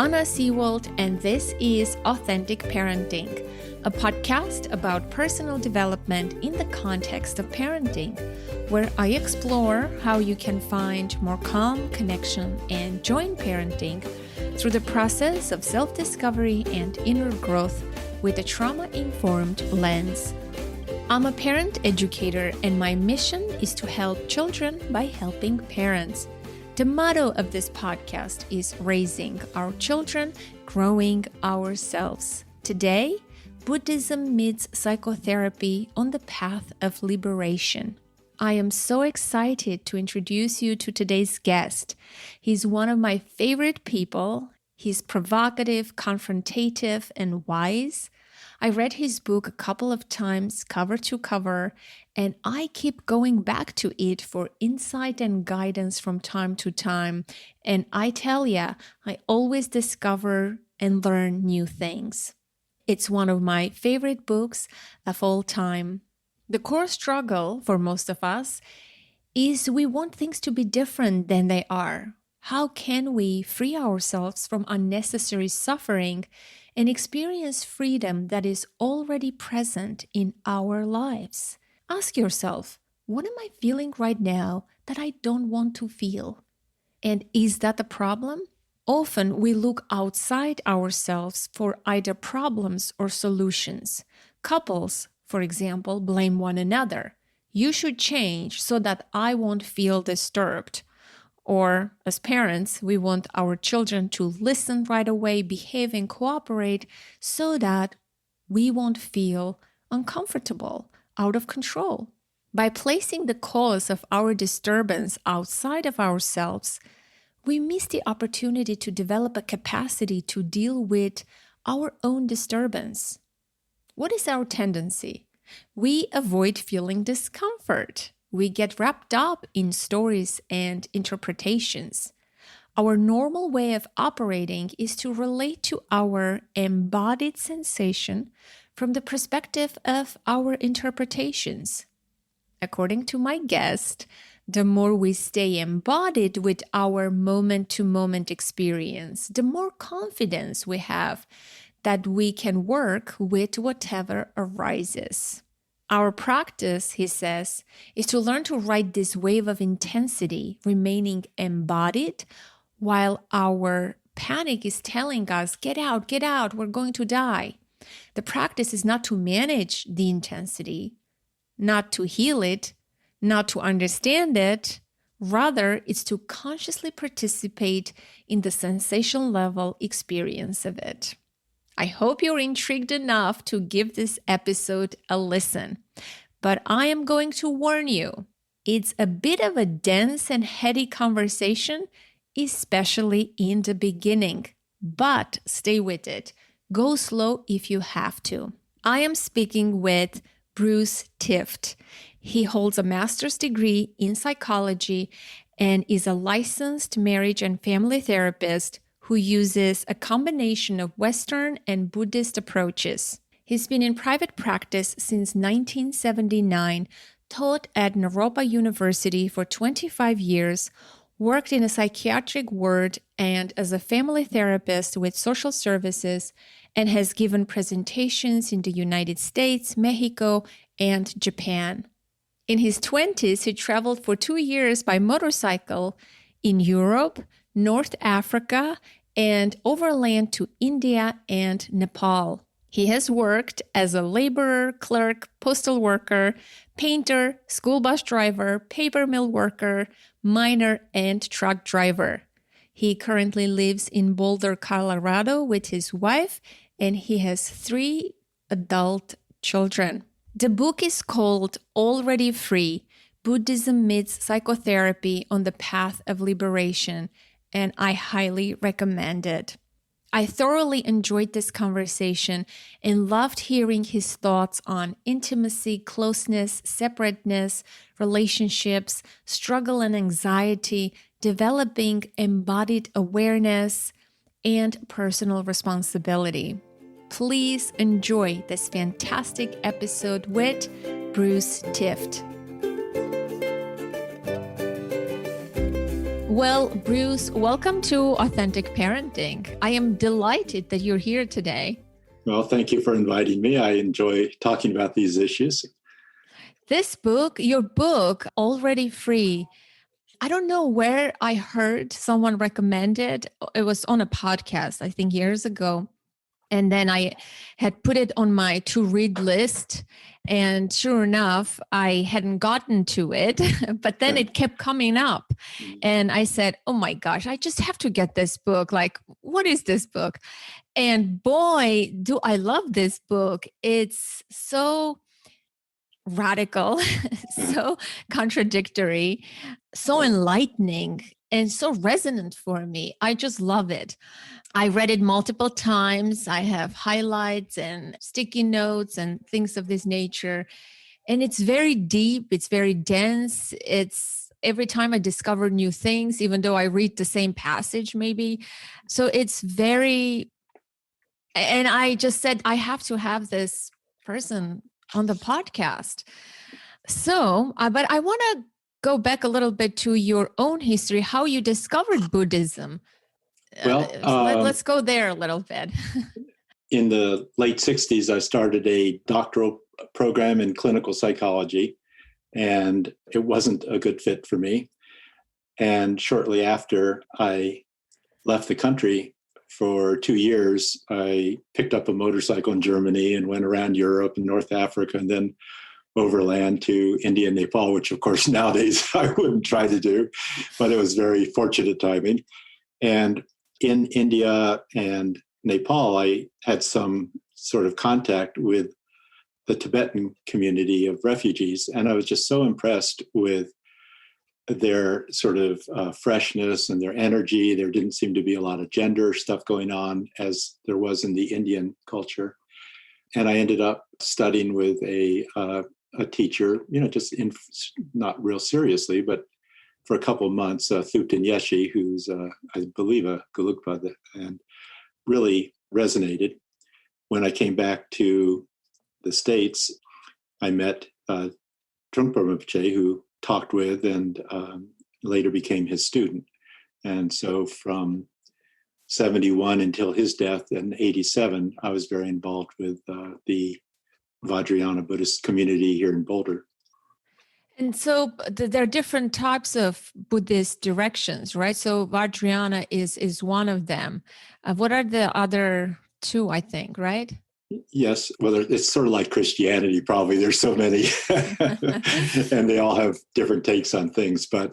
Anna Seawald, and this is Authentic Parenting, a podcast about personal development in the context of parenting, where I explore how you can find more calm, connection, and joy in parenting through the process of self-discovery and inner growth with a trauma-informed lens. I'm a parent educator, and my mission is to help children by helping parents. The motto of this podcast is raising our children, growing ourselves. Today, Buddhism meets psychotherapy on the path of liberation. I am so excited to introduce you to today's guest. He's one of my favorite people. He's provocative, confrontative, and wise. I read his book a couple of times, cover to cover, and I keep going back to it for insight and guidance from time to time. And I tell ya, I always discover and learn new things. It's one of my favorite books of all time. The core struggle for most of us is we want things to be different than they are. How can we free ourselves from unnecessary suffering and experience freedom that is already present in our lives? Ask yourself, what am I feeling right now that I don't want to feel? And is that the problem? Often we look outside ourselves for either problems or solutions. Couples, for example, blame one another. You should change so that I won't feel disturbed. Or as parents, we want our children to listen right away, behave and cooperate so that we won't feel uncomfortable, out of control. By placing the cause of our disturbance outside of ourselves, we miss the opportunity to develop a capacity to deal with our own disturbance. What is our tendency? We avoid feeling discomfort. We get wrapped up in stories and interpretations. Our normal way of operating is to relate to our embodied sensation from the perspective of our interpretations. According to my guest, the more we stay embodied with our moment-to-moment experience, the more confidence we have that we can work with whatever arises. Our practice, he says, is to learn to ride this wave of intensity, remaining embodied, while our panic is telling us, get out, we're going to die. The practice is not to manage the intensity, not to heal it, not to understand it. Rather, it's to consciously participate in the sensation level experience of it. I hope you're intrigued enough to give this episode a listen, but I am going to warn you, it's a bit of a dense and heady conversation, especially in the beginning, but stay with it. Go slow if you have to. I am speaking with Bruce Tift. He holds a master's degree in psychology and is a licensed marriage and family therapist who uses a combination of Western and Buddhist approaches. He's been in private practice since 1979, taught at Naropa University for 25 years, worked in a psychiatric ward and as a family therapist with social services, and has given presentations in the United States, Mexico, and Japan. In his 20s, he traveled for 2 years by motorcycle in Europe, North Africa, and overland to India and Nepal. He has worked as a laborer, clerk, postal worker, painter, school bus driver, paper mill worker, miner, and truck driver. He currently lives in Boulder, Colorado with his wife, and he has 3 adult children. The book is called Already Free: Buddhism Meets Psychotherapy on the Path of Liberation, and I highly recommend it. I thoroughly enjoyed this conversation and loved hearing his thoughts on intimacy, closeness, separateness, relationships, struggle and anxiety, developing embodied awareness, and personal responsibility. Please enjoy this fantastic episode with Bruce Tift. Well, Bruce, welcome to Authentic Parenting. I am delighted that you're here today. Well, thank you for inviting me. I enjoy talking about these issues. This book, your book, Already Free, I don't know where I heard someone recommend it. It was on a podcast, I think years ago. And then I had put it on my to-read list. And sure enough, I hadn't gotten to it, but then it kept coming up. And I said, oh my gosh, I just have to get this book. Like, what is this book? And boy, do I love this book. It's so radical, so contradictory, so enlightening, and so resonant for me. I just love it. I read it multiple times. I have highlights and sticky notes and things of this nature. And it's very deep. It's very dense. It's every time I discover new things, even though I read the same passage, maybe. So it's very, and I just said, I have to have this person on the podcast. So, but I want to go back a little bit to your own history, how you discovered Buddhism. Well, let's go there a little bit. In the late 60s, I started a doctoral program in clinical psychology, and it wasn't a good fit for me. And shortly after I left the country for 2 years, I picked up a motorcycle in Germany and went around Europe and North Africa and then overland to India and Nepal, which of course nowadays I wouldn't try to do, but it was very fortunate timing. And in India and Nepal, I had some sort of contact with the Tibetan community of refugees. And I was just so impressed with their sort of freshness and their energy. There didn't seem to be a lot of gender stuff going on as there was in the Indian culture. And I ended up studying with a teacher, just not real seriously, but for a couple of months, Thupten Yeshi, who's, I believe, a Gelugpa, and really resonated. When I came back to the States, I met Trungpa Rinpoche, who talked with and later became his student. And so from 71 until his death in 87, I was very involved with the Vajrayana Buddhist community here in Boulder. And so there are different types of Buddhist directions, right? So Vajrayana is one of them. What are the other two, I think, right? Yes, well, it's sort of like Christianity, probably. There's so many, and they all have different takes on things. But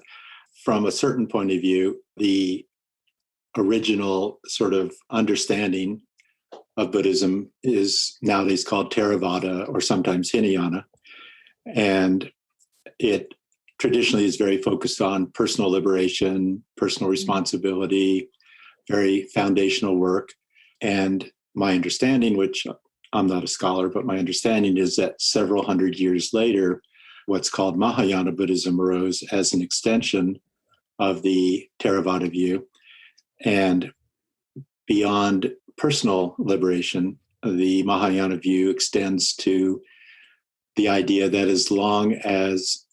from a certain point of view, the original sort of understanding of Buddhism is nowadays called Theravada or sometimes Hinayana. And it traditionally is very focused on personal liberation, personal responsibility, very foundational work. And my understanding, which I'm not a scholar, but my understanding is that several hundred years later, what's called Mahayana Buddhism arose as an extension of the Theravada view. And beyond personal liberation, the Mahayana view extends to the idea that as long as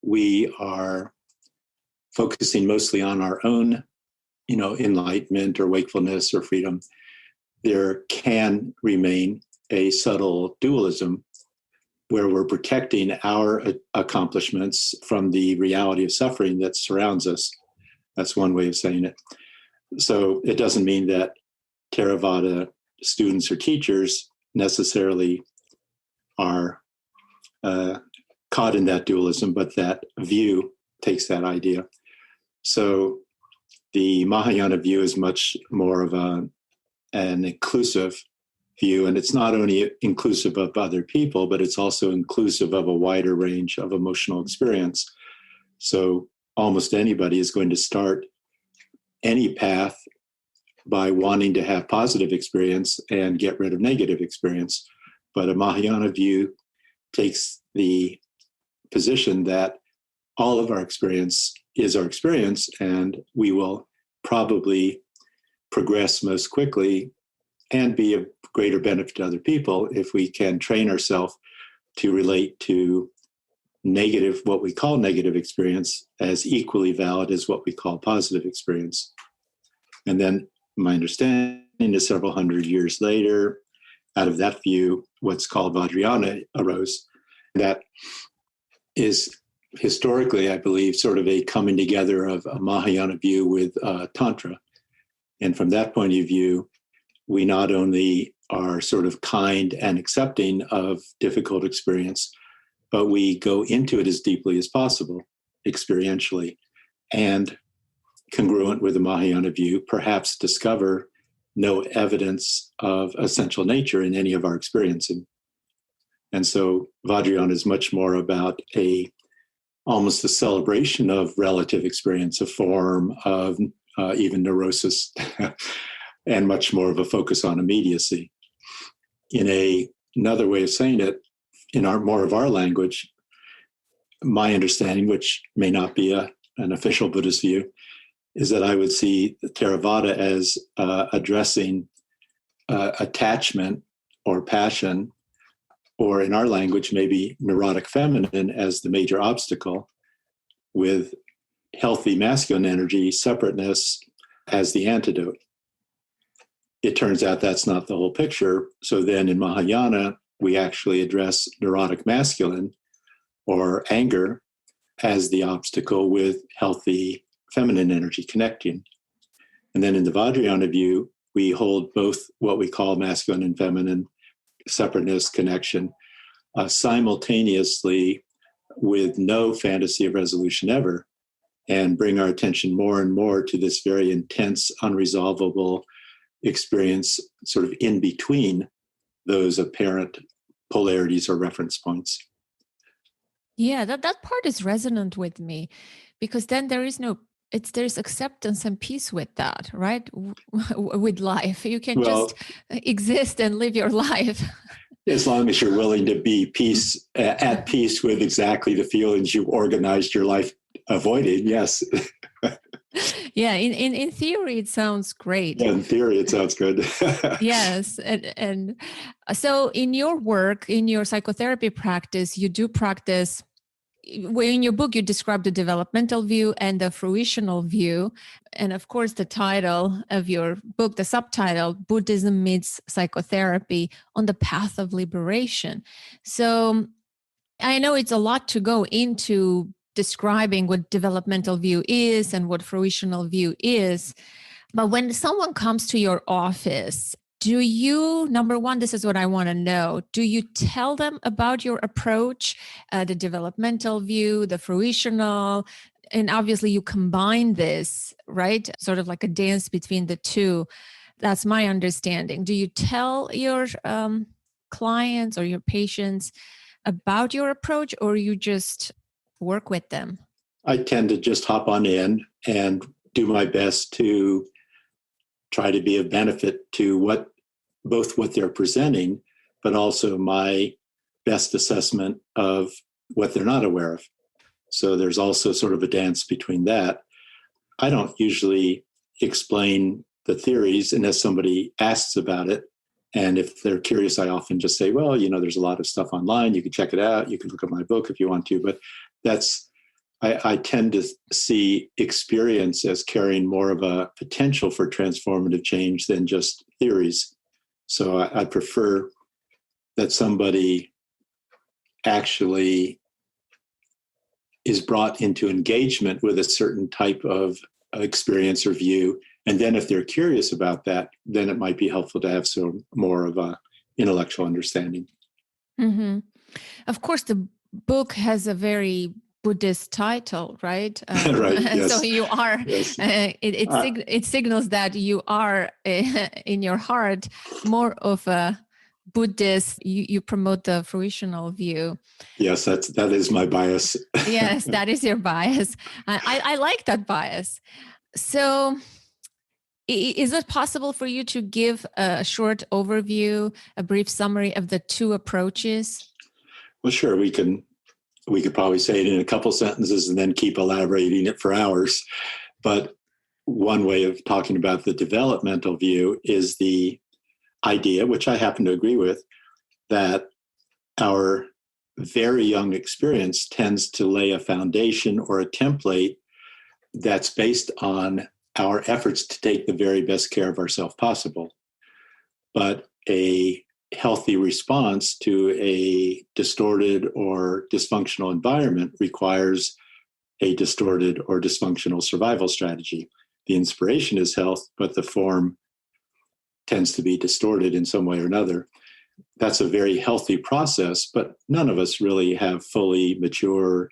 we are focusing mostly on our own, enlightenment or wakefulness or freedom, there can remain a subtle dualism where we're protecting our accomplishments from the reality of suffering that surrounds us. That's one way of saying it. So it doesn't mean that Theravada students or teachers necessarily are caught in that dualism, but that view takes that idea. So the Mahayana view is much more of an inclusive view, and it's not only inclusive of other people, but it's also inclusive of a wider range of emotional experience. So almost anybody is going to start any path by wanting to have positive experience and get rid of negative experience. But a Mahayana view takes the position that all of our experience is our experience, and we will probably progress most quickly and be of greater benefit to other people if we can train ourselves to relate to negative, what we call negative experience, as equally valid as what we call positive experience. And then my understanding is several hundred years later, out of that view, what's called vajrayana arose. That is historically, I believe, sort of a coming together of a Mahayana view with Tantra. And from that point of view, we not only are sort of kind and accepting of difficult experience, but we go into it as deeply as possible, experientially, and congruent with the Mahayana view, perhaps discover no evidence of essential nature in any of our experiencing. And so Vajrayana is much more about almost a celebration of relative experience, of form, of even neurosis, and much more of a focus on immediacy. In another way of saying it, in more of our language, my understanding, which may not be an official Buddhist view, is that I would see Theravada as addressing attachment or passion, or in our language, maybe neurotic feminine as the major obstacle, with healthy masculine energy, separateness, as the antidote. It turns out that's not the whole picture. So then in Mahayana, we actually address neurotic masculine or anger as the obstacle with healthy feminine energy connecting. And then in the Vajrayana view, we hold both what we call masculine and feminine separateness, connection, simultaneously with no fantasy of resolution ever, and bring our attention more and more to this very intense, unresolvable experience sort of in between those apparent polarities or reference points. Yeah, that part is resonant with me, because then there's acceptance and peace with that, right? With life. You can just exist and live your life. As long as you're willing to be at peace with exactly the feelings you organized your life avoiding, yes. Yeah, in theory, it sounds great. Yeah, in theory, it sounds good. Yes. And so in your work, in your psychotherapy practice, you do practice, in your book, you describe the developmental view and the fruitional view. And of course, the title of your book, the subtitle, Buddhism Meets Psychotherapy on the Path of Liberation. So I know it's a lot to go into describing what developmental view is and what fruitional view is. But when someone comes to your office, do you, number one, this is what I want to know, do you tell them about your approach, the developmental view, the fruitional, and obviously you combine this, right? Sort of like a dance between the two. That's my understanding. Do you tell your clients or your patients about your approach, or you just work with them? I tend to just hop on in and do my best to try to be of benefit to both what they're presenting, but also my best assessment of what they're not aware of. So there's also sort of a dance between that. I don't usually explain the theories unless somebody asks about it. And if they're curious, I often just say, well, there's a lot of stuff online. You can check it out. You can look at my book if you want to. But I tend to see experience as carrying more of a potential for transformative change than just theories. So I prefer that somebody actually is brought into engagement with a certain type of experience or view. And then if they're curious about that, then it might be helpful to have more of a intellectual understanding. Mm-hmm. Of course, the book has a very Buddhist title, right? Right. Yes. So you are. Yes. It signals that you are in your heart more of a Buddhist. You promote the fruitional view. Yes, that is my bias. Yes, that is your bias. I like that bias. So, is it possible for you to give a short overview, a brief summary of the two approaches? Well, sure. We could probably say it in a couple sentences and then keep elaborating it for hours. But one way of talking about the developmental view is the idea, which I happen to agree with, that our very young experience tends to lay a foundation or a template that's based on our efforts to take the very best care of ourselves possible. But a healthy response to a distorted or dysfunctional environment requires a distorted or dysfunctional survival strategy. The inspiration is health, but the form tends to be distorted in some way or another. That's a very healthy process, but none of us really have fully mature,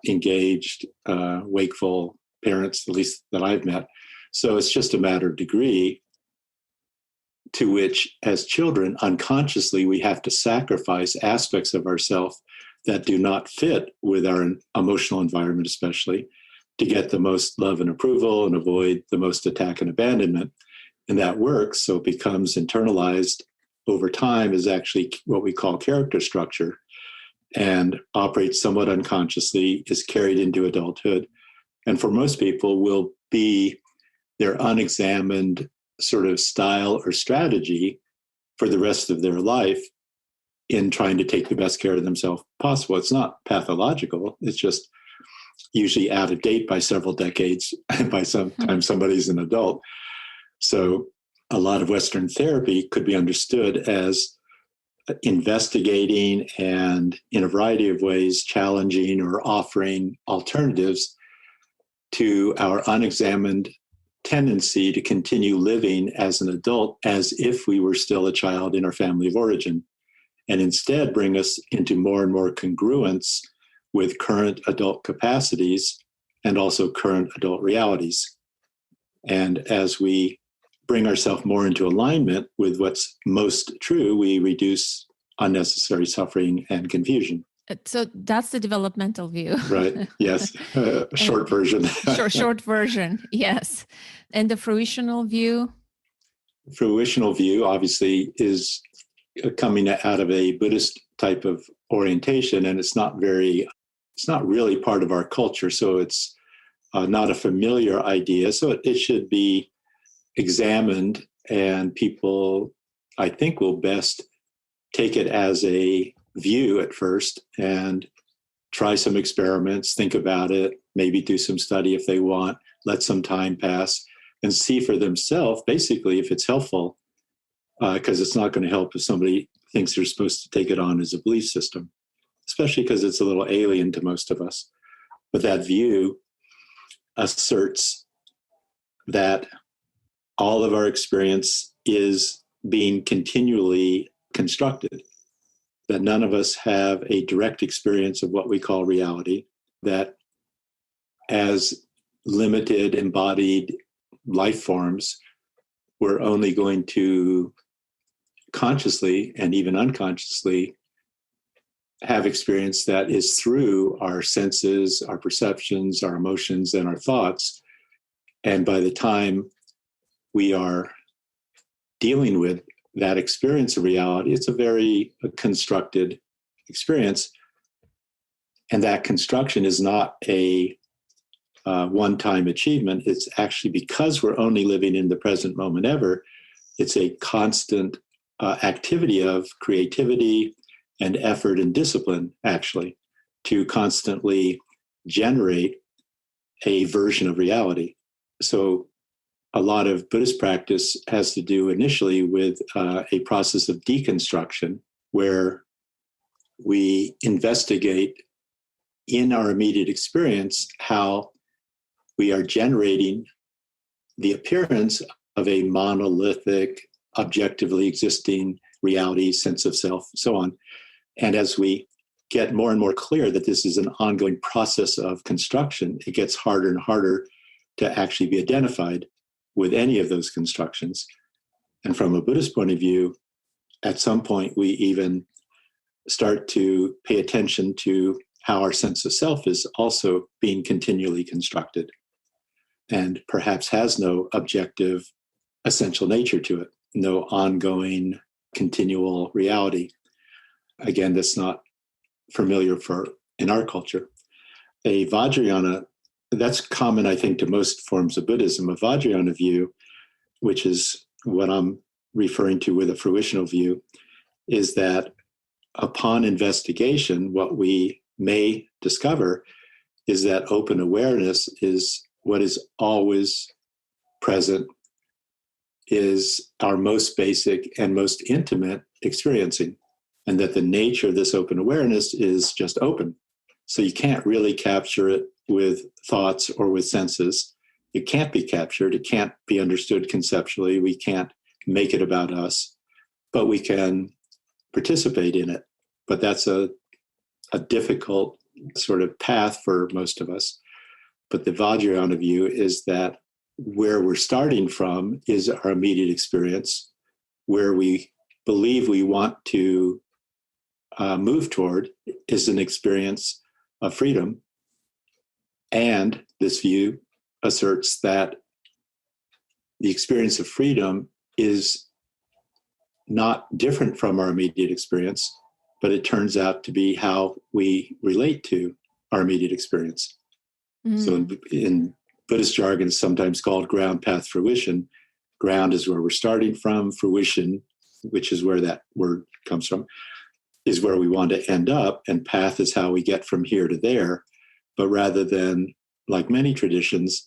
engaged, wakeful parents, at least that I've met. So it's just a matter of degree to which, as children, unconsciously, we have to sacrifice aspects of ourselves that do not fit with our emotional environment, especially, to get the most love and approval and avoid the most attack and abandonment. And that works, so it becomes internalized over time is actually what we call character structure, and operates somewhat unconsciously, is carried into adulthood. And for most people will be their unexamined sort of style or strategy for the rest of their life in trying to take the best care of themselves possible. It's not pathological. It's just usually out of date by several decades. And by some time somebody's an adult. So a lot of Western therapy could be understood as investigating and in a variety of ways challenging or offering alternatives to our unexamined tendency to continue living as an adult as if we were still a child in our family of origin, and instead bring us into more and more congruence with current adult capacities and also current adult realities. And as we bring ourselves more into alignment with what's most true, we reduce unnecessary suffering and confusion. So that's the developmental view. Right. Yes. Short version. short version. Yes. And the fruitional view? Fruitional view obviously is coming out of a Buddhist type of orientation, and it's not really part of our culture. So it's not a familiar idea. So it should be examined, and people, I think, will best take it as a view at first and try some experiments, think about it, maybe do some study if they want, let some time pass and see for themselves, basically, if it's helpful, because it's not going to help if somebody thinks they're supposed to take it on as a belief system, especially because it's a little alien to most of us. But that view asserts that all of our experience is being continually constructed, that none of us have a direct experience of what we call reality, that as limited embodied life forms, we're only going to consciously and even unconsciously have experience that is through our senses, our perceptions, our emotions, and our thoughts. And by the time we are dealing with that experience of reality, it's a very constructed experience. And that construction is not a one-time achievement. It's actually, because we're only living in the present moment ever, it's a constant activity of creativity and effort and discipline, actually, to constantly generate a version of reality. So a lot of Buddhist practice has to do initially with a process of deconstruction, where we investigate in our immediate experience how we are generating the appearance of a monolithic, objectively existing reality, sense of self, so on. And as we get more and more clear that this is an ongoing process of construction, it gets harder and harder to actually be identified with any of those constructions. And from a Buddhist point of view, at some point we even start to pay attention to how our sense of self is also being continually constructed and perhaps has no objective essential nature to it, no ongoing continual reality. Again, that's not familiar in our culture. A vajrayana, that's common, I think, to most forms of Buddhism. A vajrayana view, which is what I'm referring to with a fruitional view, is that upon investigation, what we may discover is that open awareness is what is always present, is our most basic and most intimate experiencing, and that the nature of this open awareness is just open. So you can't really capture it with thoughts or with senses. It can't be captured. It can't be understood conceptually. We can't make it about us, but we can participate in it. But that's a difficult sort of path for most of us. But the Vajrayana view is that where we're starting from is our immediate experience, where we believe we want to move toward is an experience of freedom. And this view asserts that the experience of freedom is not different from our immediate experience, but it turns out to be how we relate to our immediate experience. So in Buddhist jargon, it's sometimes called ground, path, fruition. Ground is where we're starting from. Fruition, which is where that word comes from, is where we want to end up. And path is how we get from here to there. But rather than, like many traditions,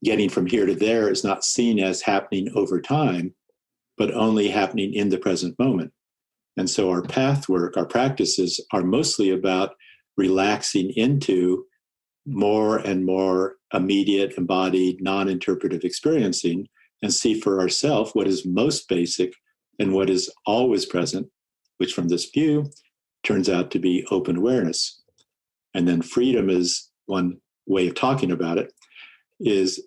getting from here to there is not seen as happening over time, but only happening in the present moment. And so our path work, our practices are mostly about relaxing into more and more immediate, embodied, non-interpretive experiencing, and see for ourselves what is most basic and what is always present, which from this view turns out to be open awareness. And then freedom is one way of talking about it, is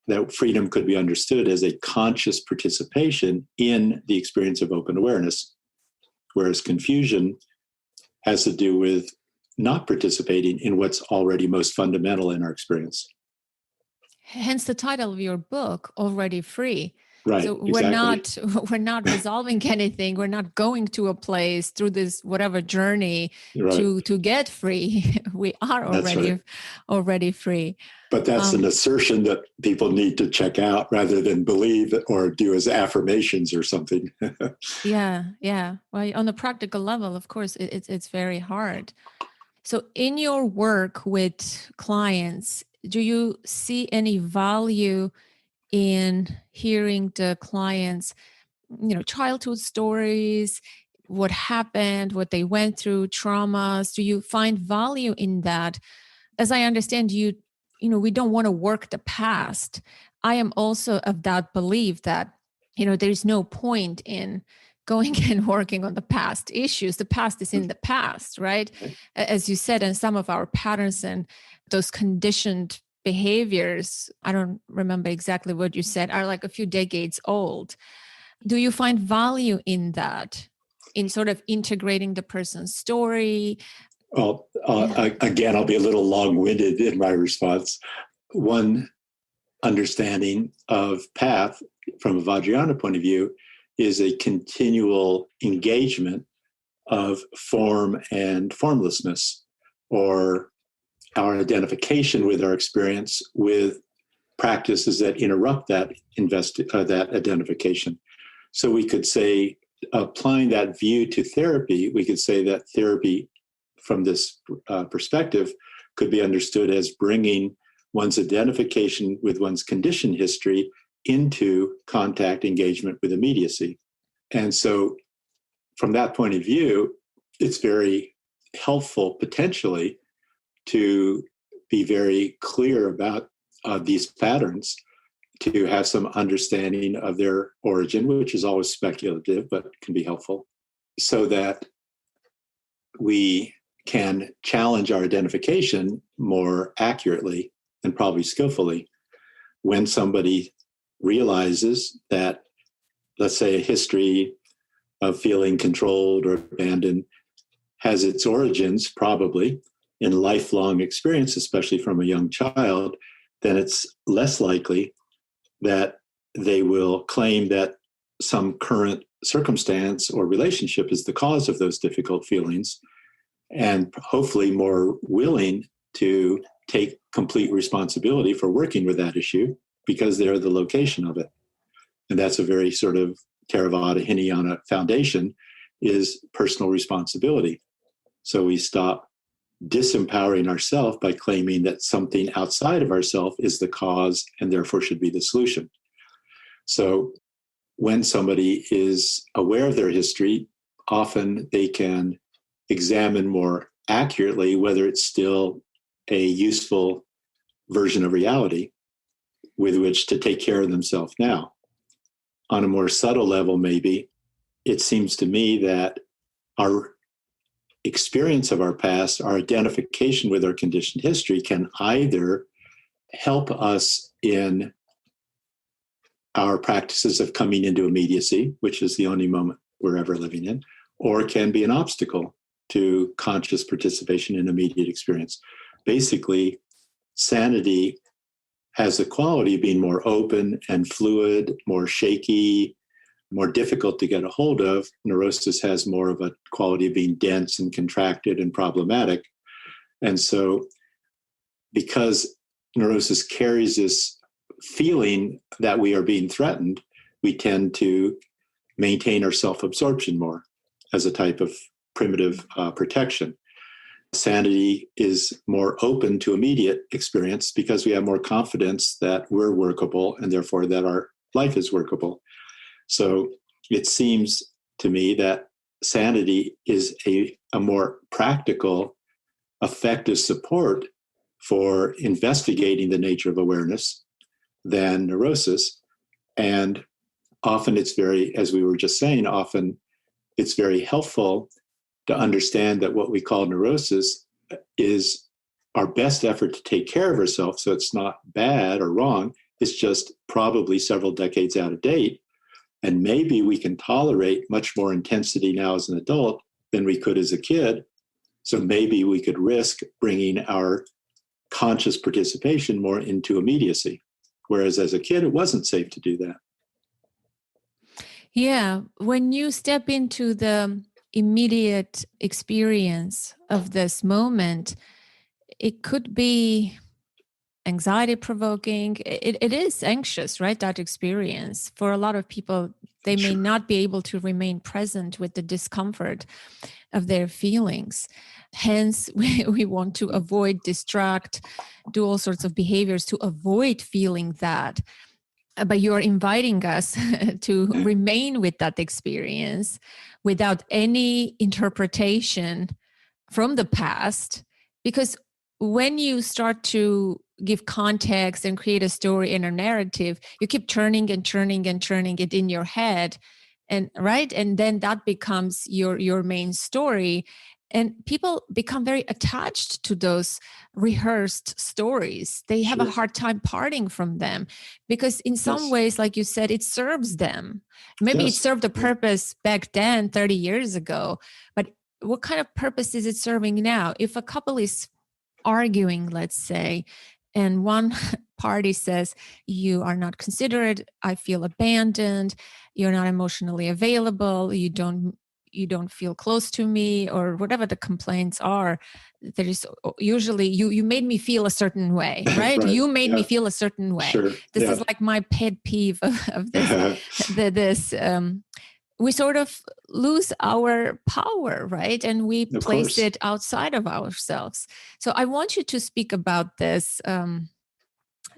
that freedom could be understood as a conscious participation in the experience of open awareness, whereas confusion has to do with not participating in what's already most fundamental in our experience. Hence the title of your book, Already Free. Right. So exactly. we're not resolving anything. We're not going to a place through this whatever journey Right. to get free. We are already free. But that's an assertion that people need to check out rather than believe or do as affirmations or something. Yeah. Well, on a practical level, of course, it's very hard. So in your work with clients, do you see any value in hearing the clients, childhood stories, what happened, what they went through, traumas? Do you find value in that? As I understand we don't want to work the past. I am also of that belief that, there's no point in going and working on the past issues. The past is in the past, right? As you said, and some of our patterns and those conditioned behaviors, I don't remember exactly what you said, are like a few decades old. Do you find value in that, in sort of integrating the person's story? Well, again, I'll be a little long-winded in my response. One understanding of path from a Vajrayana point of view is a continual engagement of form and formlessness, or our identification with our experience with practices that interrupt that identification. So we could say, applying that view to therapy, we could say that therapy from this perspective could be understood as bringing one's identification with one's condition history into contact engagement with immediacy. And so from that point of view, it's very helpful potentially to be very clear about these patterns, to have some understanding of their origin, which is always speculative, but can be helpful, so that we can challenge our identification more accurately and probably skillfully when somebody realizes that, let's say, a history of feeling controlled or abandoned has its origins probably in lifelong experience, especially from a young child, then it's less likely that they will claim that some current circumstance or relationship is the cause of those difficult feelings, and hopefully more willing to take complete responsibility for working with that issue because they're the location of it. And that's a very sort of Theravada Hinayana foundation, is personal responsibility. So we stop disempowering ourselves by claiming that something outside of ourselves is the cause and therefore should be the solution. So when somebody is aware of their history, often they can examine more accurately whether it's still a useful version of reality with which to take care of themselves now. On a more subtle level, maybe, it seems to me that our experience of our past, our identification with our conditioned history, can either help us in our practices of coming into immediacy, which is the only moment we're ever living in, or can be an obstacle to conscious participation in immediate experience. Basically, sanity has the quality of being more open and fluid, more shaky, more difficult to get a hold of. Neurosis has more of a quality of being dense and contracted and problematic. And so because neurosis carries this feeling that we are being threatened, we tend to maintain our self-absorption more as a type of primitive protection. Sanity is more open to immediate experience because we have more confidence that we're workable and therefore that our life is workable. So it seems to me that sanity is a more practical, effective support for investigating the nature of awareness than neurosis. And often it's very, as we were just saying, often it's very helpful to understand that what we call neurosis is our best effort to take care of ourselves. So it's not bad or wrong. It's just probably several decades out of date. And maybe we can tolerate much more intensity now as an adult than we could as a kid. So maybe we could risk bringing our conscious participation more into immediacy. Whereas as a kid, it wasn't safe to do that. Yeah. When you step into the immediate experience of this moment, it could be anxiety provoking. It is anxious, right? That experience. For a lot of people, they may not be able to remain present with the discomfort of their feelings. Hence, we want to avoid, distract, do all sorts of behaviors to avoid feeling that. But you're inviting us to remain with that experience without any interpretation from the past. Because when you start to give context and create a story and a narrative, you keep turning and turning and turning it in your head. And right. And then that becomes your main story. And people become very attached to those rehearsed stories. They have a hard time parting from them because in some ways, like you said, it serves them. Maybe it served a purpose back then, 30 years ago, but what kind of purpose is it serving now? If a couple is arguing, let's say, and one party says, you are not considerate, I feel abandoned, you're not emotionally available, you don't feel close to me, or whatever the complaints are, there is usually you made me feel a certain way, right? You made me feel a certain way. This is like my pet peeve of this. We sort of lose our power, right? And we place it outside of ourselves. So I want you to speak about this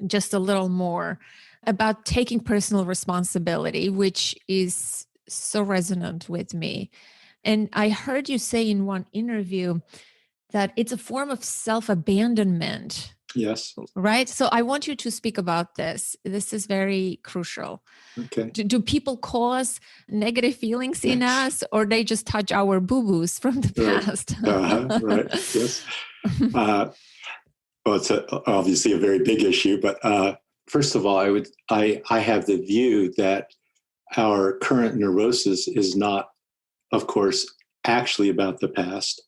just a little more, about taking personal responsibility, which is so resonant with me. And I heard you say in one interview that it's a form of self-abandonment. Yes. Right? So I want you to speak about this. This is very crucial. Okay. Do people cause negative feelings in us, or they just touch our boo-boos from the past? Right. Yes. Well, it's obviously a very big issue, but first of all, I have the view that our current neurosis is not, of course, actually about the past.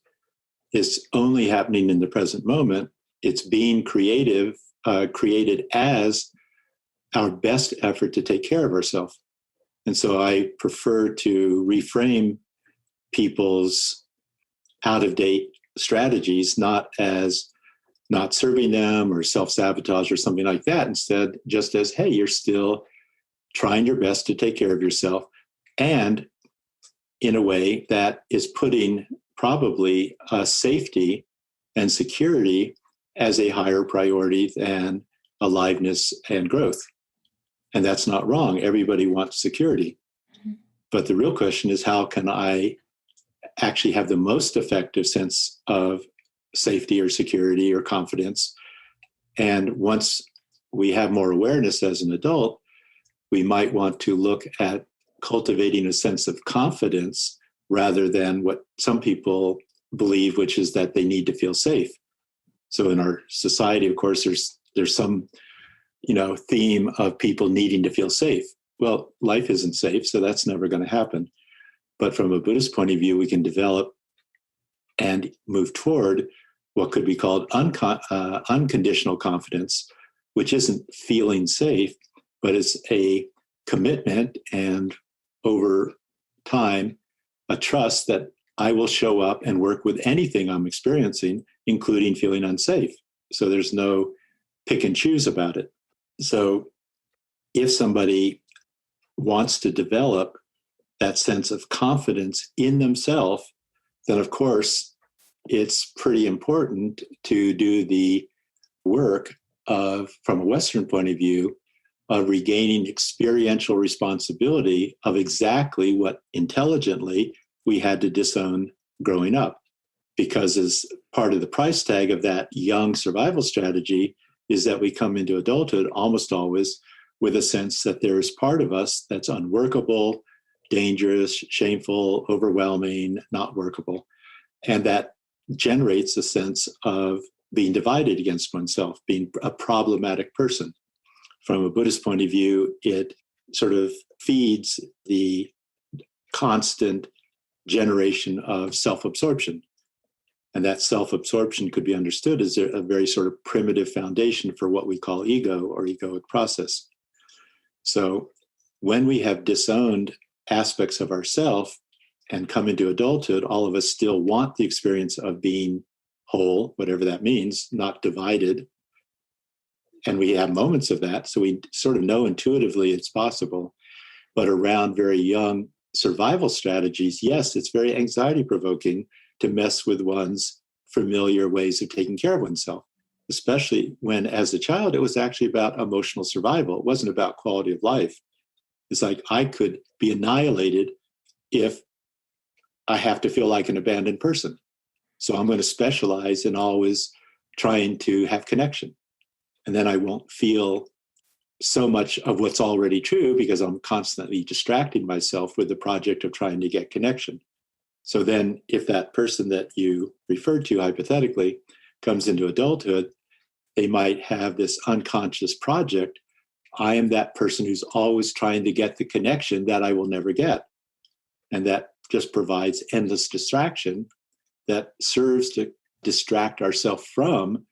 It's only happening in the present moment. It's being created as our best effort to take care of ourselves. And so I prefer to reframe people's out-of-date strategies not as not serving them or self-sabotage or something like that. Instead, just as, hey, you're still trying your best to take care of yourself. And in a way that is putting probably safety and security as a higher priority than aliveness and growth. And that's not wrong. Everybody wants security. Mm-hmm. But the real question is, how can I actually have the most effective sense of safety or security or confidence? And once we have more awareness as an adult, we might want to look at cultivating a sense of confidence rather than what some people believe, which is that they need to feel safe. So in our society, of course, there's some, theme of people needing to feel safe. Well, life isn't safe, so that's never going to happen. But from a Buddhist point of view, we can develop and move toward what could be called unconditional confidence, which isn't feeling safe, but it's a commitment and over time, a trust that I will show up and work with anything I'm experiencing, including feeling unsafe. So there's no pick and choose about it. So if somebody wants to develop that sense of confidence in themselves, then of course it's pretty important to do the work of, from a Western point of view, of regaining experiential responsibility of exactly what intelligently we had to disown growing up. Because as part of the price tag of that young survival strategy is that we come into adulthood almost always with a sense that there is part of us that's unworkable, dangerous, shameful, overwhelming, not workable. And that generates a sense of being divided against oneself, being a problematic person. From a Buddhist point of view, it sort of feeds the constant generation of self-absorption. And that self-absorption could be understood as a very sort of primitive foundation for what we call ego or egoic process. So when we have disowned aspects of ourself and come into adulthood, all of us still want the experience of being whole, whatever that means, not divided. And we have moments of that. So we sort of know intuitively it's possible. But around very young survival strategies, yes, it's very anxiety provoking to mess with one's familiar ways of taking care of oneself, especially when as a child, it was actually about emotional survival. It wasn't about quality of life. It's like I could be annihilated if I have to feel like an abandoned person. So I'm going to specialize in always trying to have connection. And then I won't feel so much of what's already true because I'm constantly distracting myself with the project of trying to get connection. So then if that person that you referred to hypothetically comes into adulthood, they might have this unconscious project. I am that person who's always trying to get the connection that I will never get. And that just provides endless distraction that serves to distract ourselves from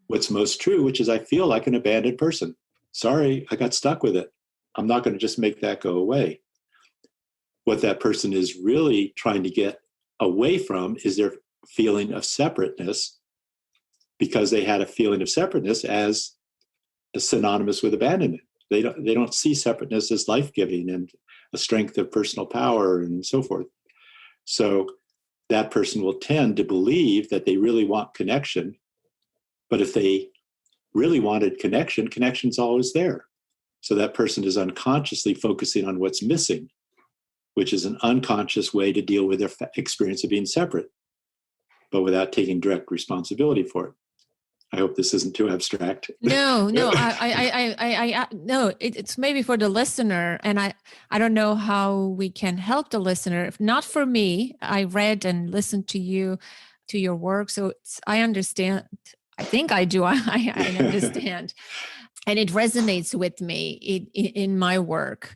what's most true, which is I feel like an abandoned person. Sorry, I got stuck with it. I'm not going to just make that go away. What that person is really trying to get away from is their feeling of separateness, because they had a feeling of separateness as synonymous with abandonment. They don't see separateness as life-giving and a strength of personal power and so forth. So that person will tend to believe that they really want connection. But if they really wanted connection, connection's always there. So that person is unconsciously focusing on what's missing, which is an unconscious way to deal with their experience of being separate, but without taking direct responsibility for it. I hope this isn't too abstract. No, it's maybe for the listener, and I don't know how we can help the listener. If not for me, I read and listened to your work, so I understand. I think I do. I understand, and it resonates with me in my work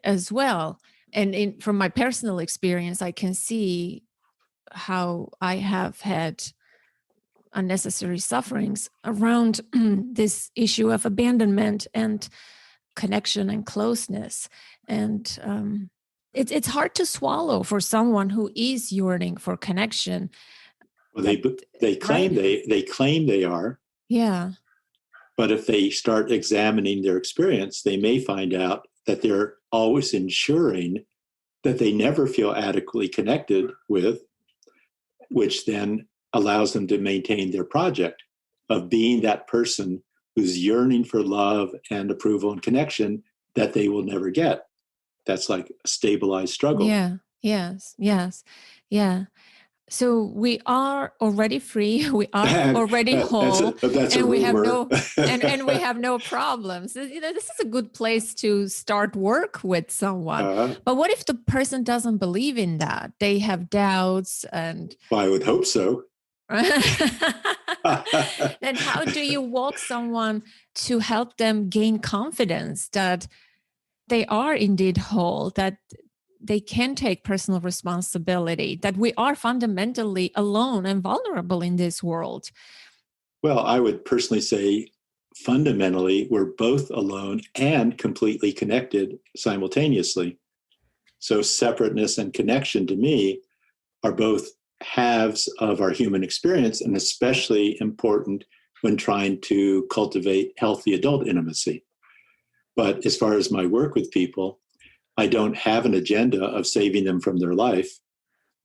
as well. And from my personal experience, I can see how I have had unnecessary sufferings around this issue of abandonment and connection and closeness. And it's hard to swallow for someone who is yearning for connection. Well, they claim right? they claim they are. Yeah. But if they start examining their experience, they may find out that they're always ensuring that they never feel adequately connected with, which then allows them to maintain their project of being that person who's yearning for love and approval and connection that they will never get. That's like a stabilized struggle. Yeah. Yes. Yes. Yeah. So we are already free. We are already whole, that's and a we have rumor. and we have no problems. You know, this is a good place to start work with someone. But what if the person doesn't believe in that? They have doubts, and well, I would hope so. Then how do you walk someone to help them gain confidence that they are indeed whole, that they can take personal responsibility, that we are fundamentally alone and vulnerable in this world? Well, I would personally say fundamentally, we're both alone and completely connected simultaneously. So separateness and connection to me are both halves of our human experience, and especially important when trying to cultivate healthy adult intimacy. But as far as my work with people, I don't have an agenda of saving them from their life.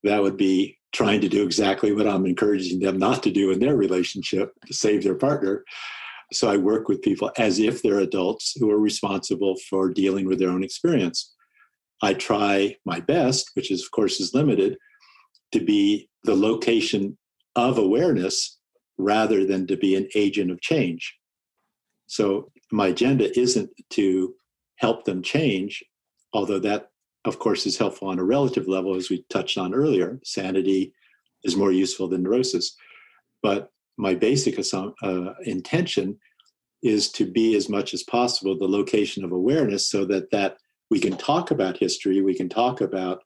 That would be trying to do exactly what I'm encouraging them not to do in their relationship, to save their partner. So I work with people as if they're adults who are responsible for dealing with their own experience. I try my best, which is, of course, is limited, to be the location of awareness rather than to be an agent of change. So my agenda isn't to help them change, although that, of course, is helpful on a relative level, as we touched on earlier. Sanity is more useful than neurosis. But my basic intention is to be, as much as possible, the location of awareness, so that we can talk about history, we can talk about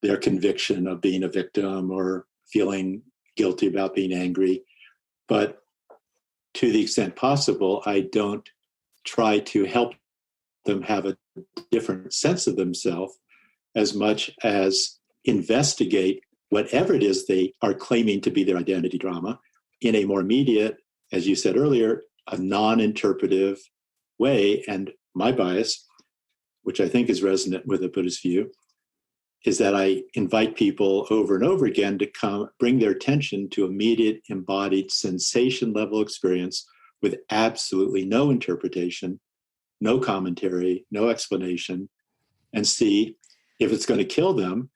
their conviction of being a victim or feeling guilty about being angry. But to the extent possible, I don't try to help them have a different sense of themselves as much as investigate whatever it is they are claiming to be their identity drama in a more immediate, as you said earlier, a non-interpretive way. And my bias, which I think is resonant with the Buddhist view, is that I invite people over and over again to come bring their attention to immediate embodied sensation level experience with absolutely no interpretation, no commentary, no explanation, and see if it's going to kill them,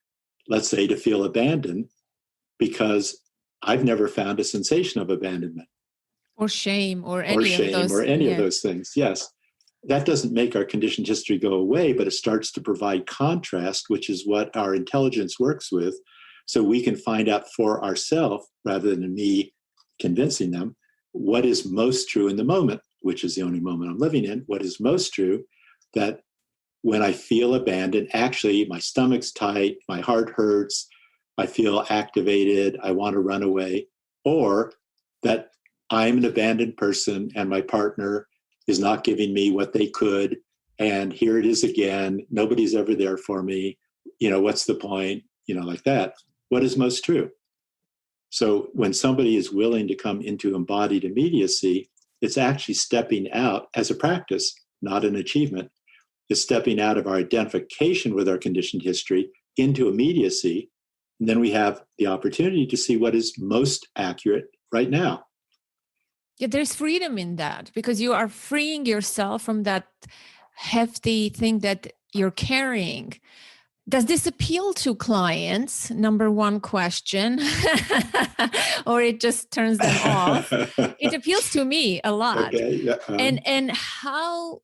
let's say, to feel abandoned, because I've never found a sensation of abandonment. Or shame, or any of those things. Yes. That doesn't make our conditioned history go away, but it starts to provide contrast, which is what our intelligence works with. So we can find out for ourselves, rather than me convincing them, what is most true in the moment, which is the only moment I'm living in. What is most true, that when I feel abandoned, actually my stomach's tight, my heart hurts, I feel activated, I want to run away, or that I'm an abandoned person and my partner is not giving me what they could, and here it is again, nobody's ever there for me, what's the point, like that. What is most true? So when somebody is willing to come into embodied immediacy, it's actually stepping out as a practice, not an achievement. It's stepping out of our identification with our conditioned history into immediacy. And then we have the opportunity to see what is most accurate right now. Yeah, there's freedom in that, because you are freeing yourself from that hefty thing that you're carrying. Does this appeal to clients? Number one question. Or it just turns them off? It appeals to me a lot. Okay, yeah, and how,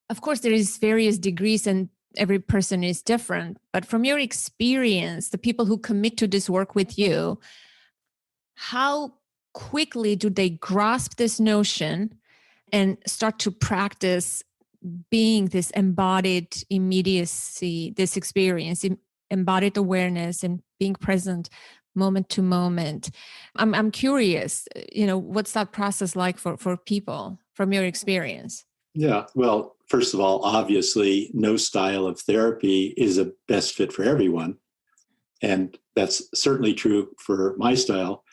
of course, there is various degrees and every person is different, but from your experience, the people who commit to this work with you, how quickly do they grasp this notion and start to practice being this embodied immediacy, this experience, embodied awareness, and being present moment to moment? I'm curious, what's that process like for people from your experience? Yeah, well, first of all, obviously, no style of therapy is a best fit for everyone. And that's certainly true for my style,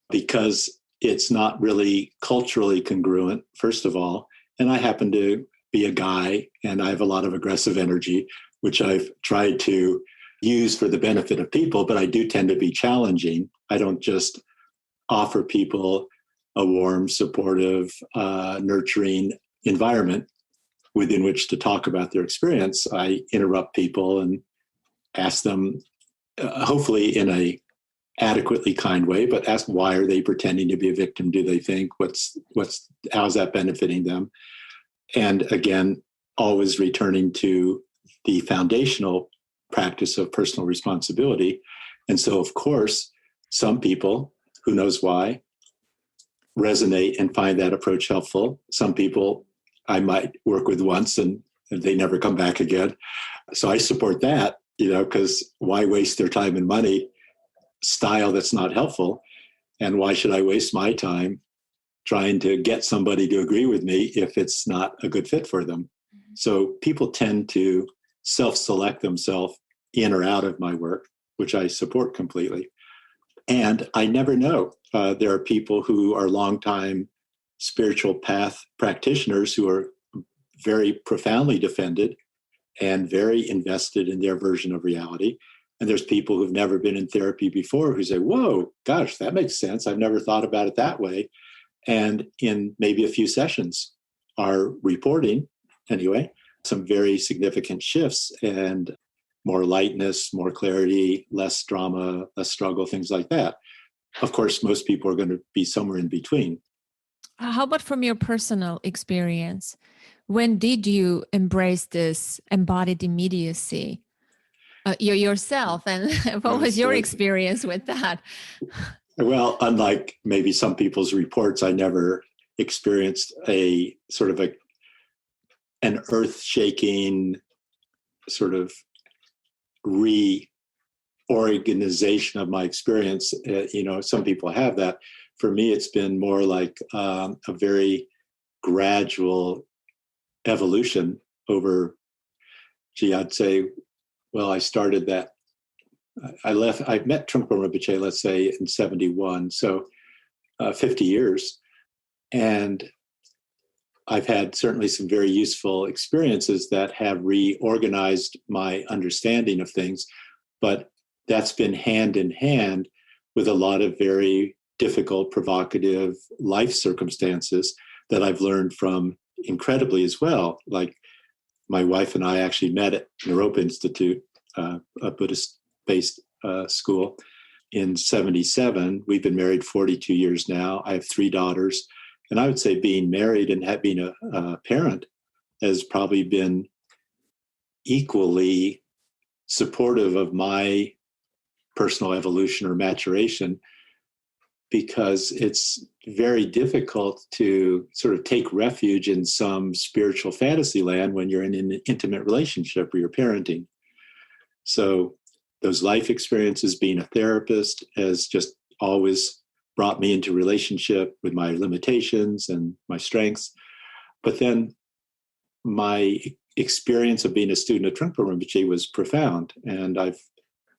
because it's not really culturally congruent, first of all. And I happen to be a guy and I have a lot of aggressive energy. which I've tried to use for the benefit of people, but I do tend to be challenging. I don't just offer people a warm, supportive, nurturing environment within which to talk about their experience. I interrupt people and ask them, hopefully in a adequately kind way, but ask, why are they pretending to be a victim? Do they think how's that benefiting them? And again, always returning to the foundational practice of personal responsibility. And so, of course, some people, who knows why, resonate and find that approach helpful. Some people I might work with once and they never come back again. So I support that, because why waste their time and money style that's not helpful? And why should I waste my time trying to get somebody to agree with me if it's not a good fit for them? So people tend to self-select themselves in or out of my work, which I support completely. And I never know. There are people who are longtime spiritual path practitioners who are very profoundly defended and very invested in their version of reality. And there's people who've never been in therapy before who say, whoa, gosh, that makes sense. I've never thought about it that way. And in maybe a few sessions are reporting, anyway, some very significant shifts and more lightness, more clarity, less drama, less struggle, things like that. Of course, most people are going to be somewhere in between. How about from your personal experience? When did you embrace this embodied immediacy yourself? And what was your experience with that? Well, unlike maybe some people's reports, I never experienced a sort of an earth-shaking sort of reorganization of my experience. Some people have that. For me, it's been more like a very gradual evolution over, I'd say, well, I started that. I met Trungpa Rinpoche, let's say, in 71, so 50 years. And I've had certainly some very useful experiences that have reorganized my understanding of things, but that's been hand in hand with a lot of very difficult, provocative life circumstances that I've learned from incredibly as well. Like my wife and I actually met at Naropa Institute, a Buddhist-based school, in 77. We've been married 42 years now. I have 3 daughters. And I would say being married and being a parent has probably been equally supportive of my personal evolution or maturation, because it's very difficult to sort of take refuge in some spiritual fantasy land when you're in an intimate relationship or you're parenting. So those life experiences, being a therapist, has just always brought me into relationship with my limitations and my strengths. But then my experience of being a student of Trungpa Rinpoche was profound. And I've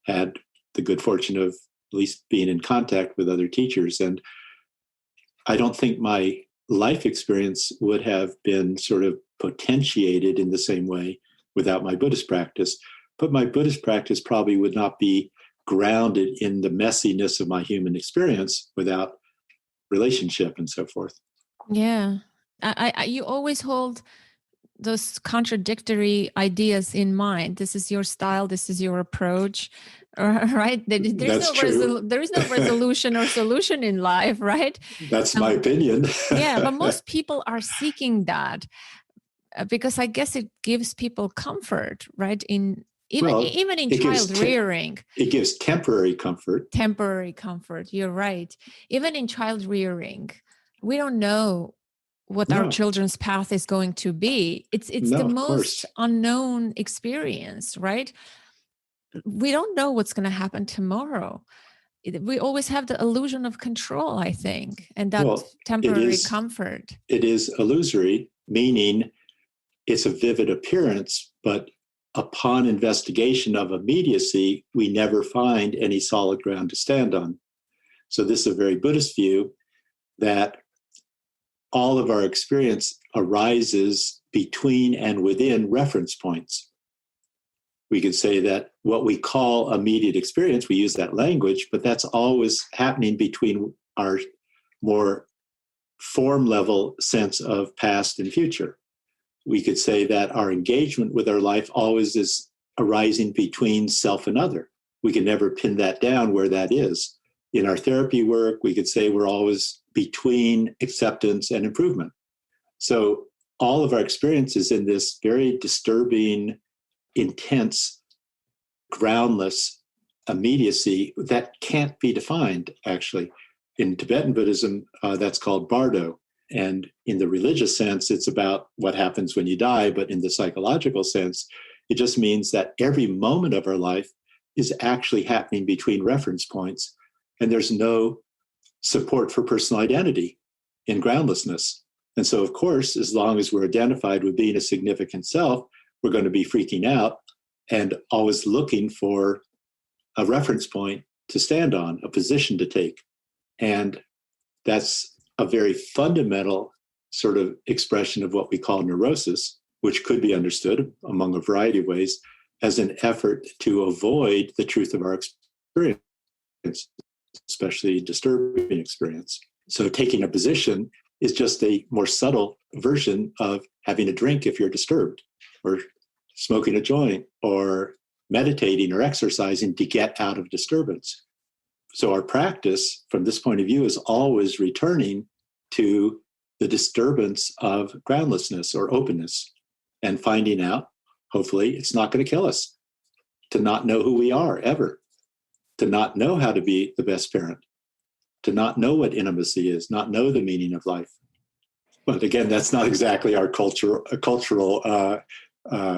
had the good fortune of at least being in contact with other teachers. And I don't think my life experience would have been sort of potentiated in the same way without my Buddhist practice. But my Buddhist practice probably would not be grounded in the messiness of my human experience without relationship and so forth. Yeah. You always hold those contradictory ideas in mind. This is your style. This is your approach, right? There's no resolution or solution in life, right? That's my opinion. Yeah, but most people are seeking that because I guess it gives people comfort, right? Even in child rearing. It gives temporary comfort. Temporary comfort. You're right. Even in child rearing, we don't know what our children's path is going to be. It's the most unknown experience, right? We don't know what's going to happen tomorrow. We always have the illusion of control, I think, and that temporary comfort. It is illusory, meaning it's a vivid appearance, but upon investigation of immediacy, we never find any solid ground to stand on. So this is a very Buddhist view that all of our experience arises between and within reference points. We could say that what we call immediate experience, we use that language, but that's always happening between our more form level sense of past and future. We could say that our engagement with our life always is arising between self and other. We can never pin that down where that is. In our therapy work, we could say we're always between acceptance and improvement. So all of our experiences in this very disturbing, intense, groundless immediacy that can't be defined, actually. In Tibetan Buddhism, that's called bardo. And in the religious sense, it's about what happens when you die. But in the psychological sense, it just means that every moment of our life is actually happening between reference points. And there's no support for personal identity in groundlessness. And so, of course, as long as we're identified with being a significant self, we're going to be freaking out and always looking for a reference point to stand on, a position to take. And that's a very fundamental sort of expression of what we call neurosis, which could be understood among a variety of ways as an effort to avoid the truth of our experience, especially disturbing experience. So taking a position is just a more subtle version of having a drink if you're disturbed, or smoking a joint, or meditating or exercising to get out of disturbance. So our practice from this point of view is always returning to the disturbance of groundlessness or openness and finding out, hopefully, it's not going to kill us to not know who we are ever, to not know how to be the best parent, to not know what intimacy is, not know the meaning of life. But again, that's not exactly our cultural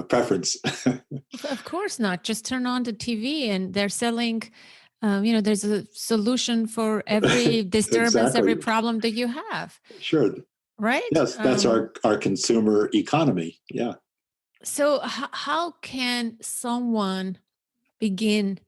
preference. Of course not. Just turn on the TV and they're selling, there's a solution for every disturbance, Exactly. every problem that you have. Sure. Right? Yes, that's our consumer economy. Yeah. So how can someone begin,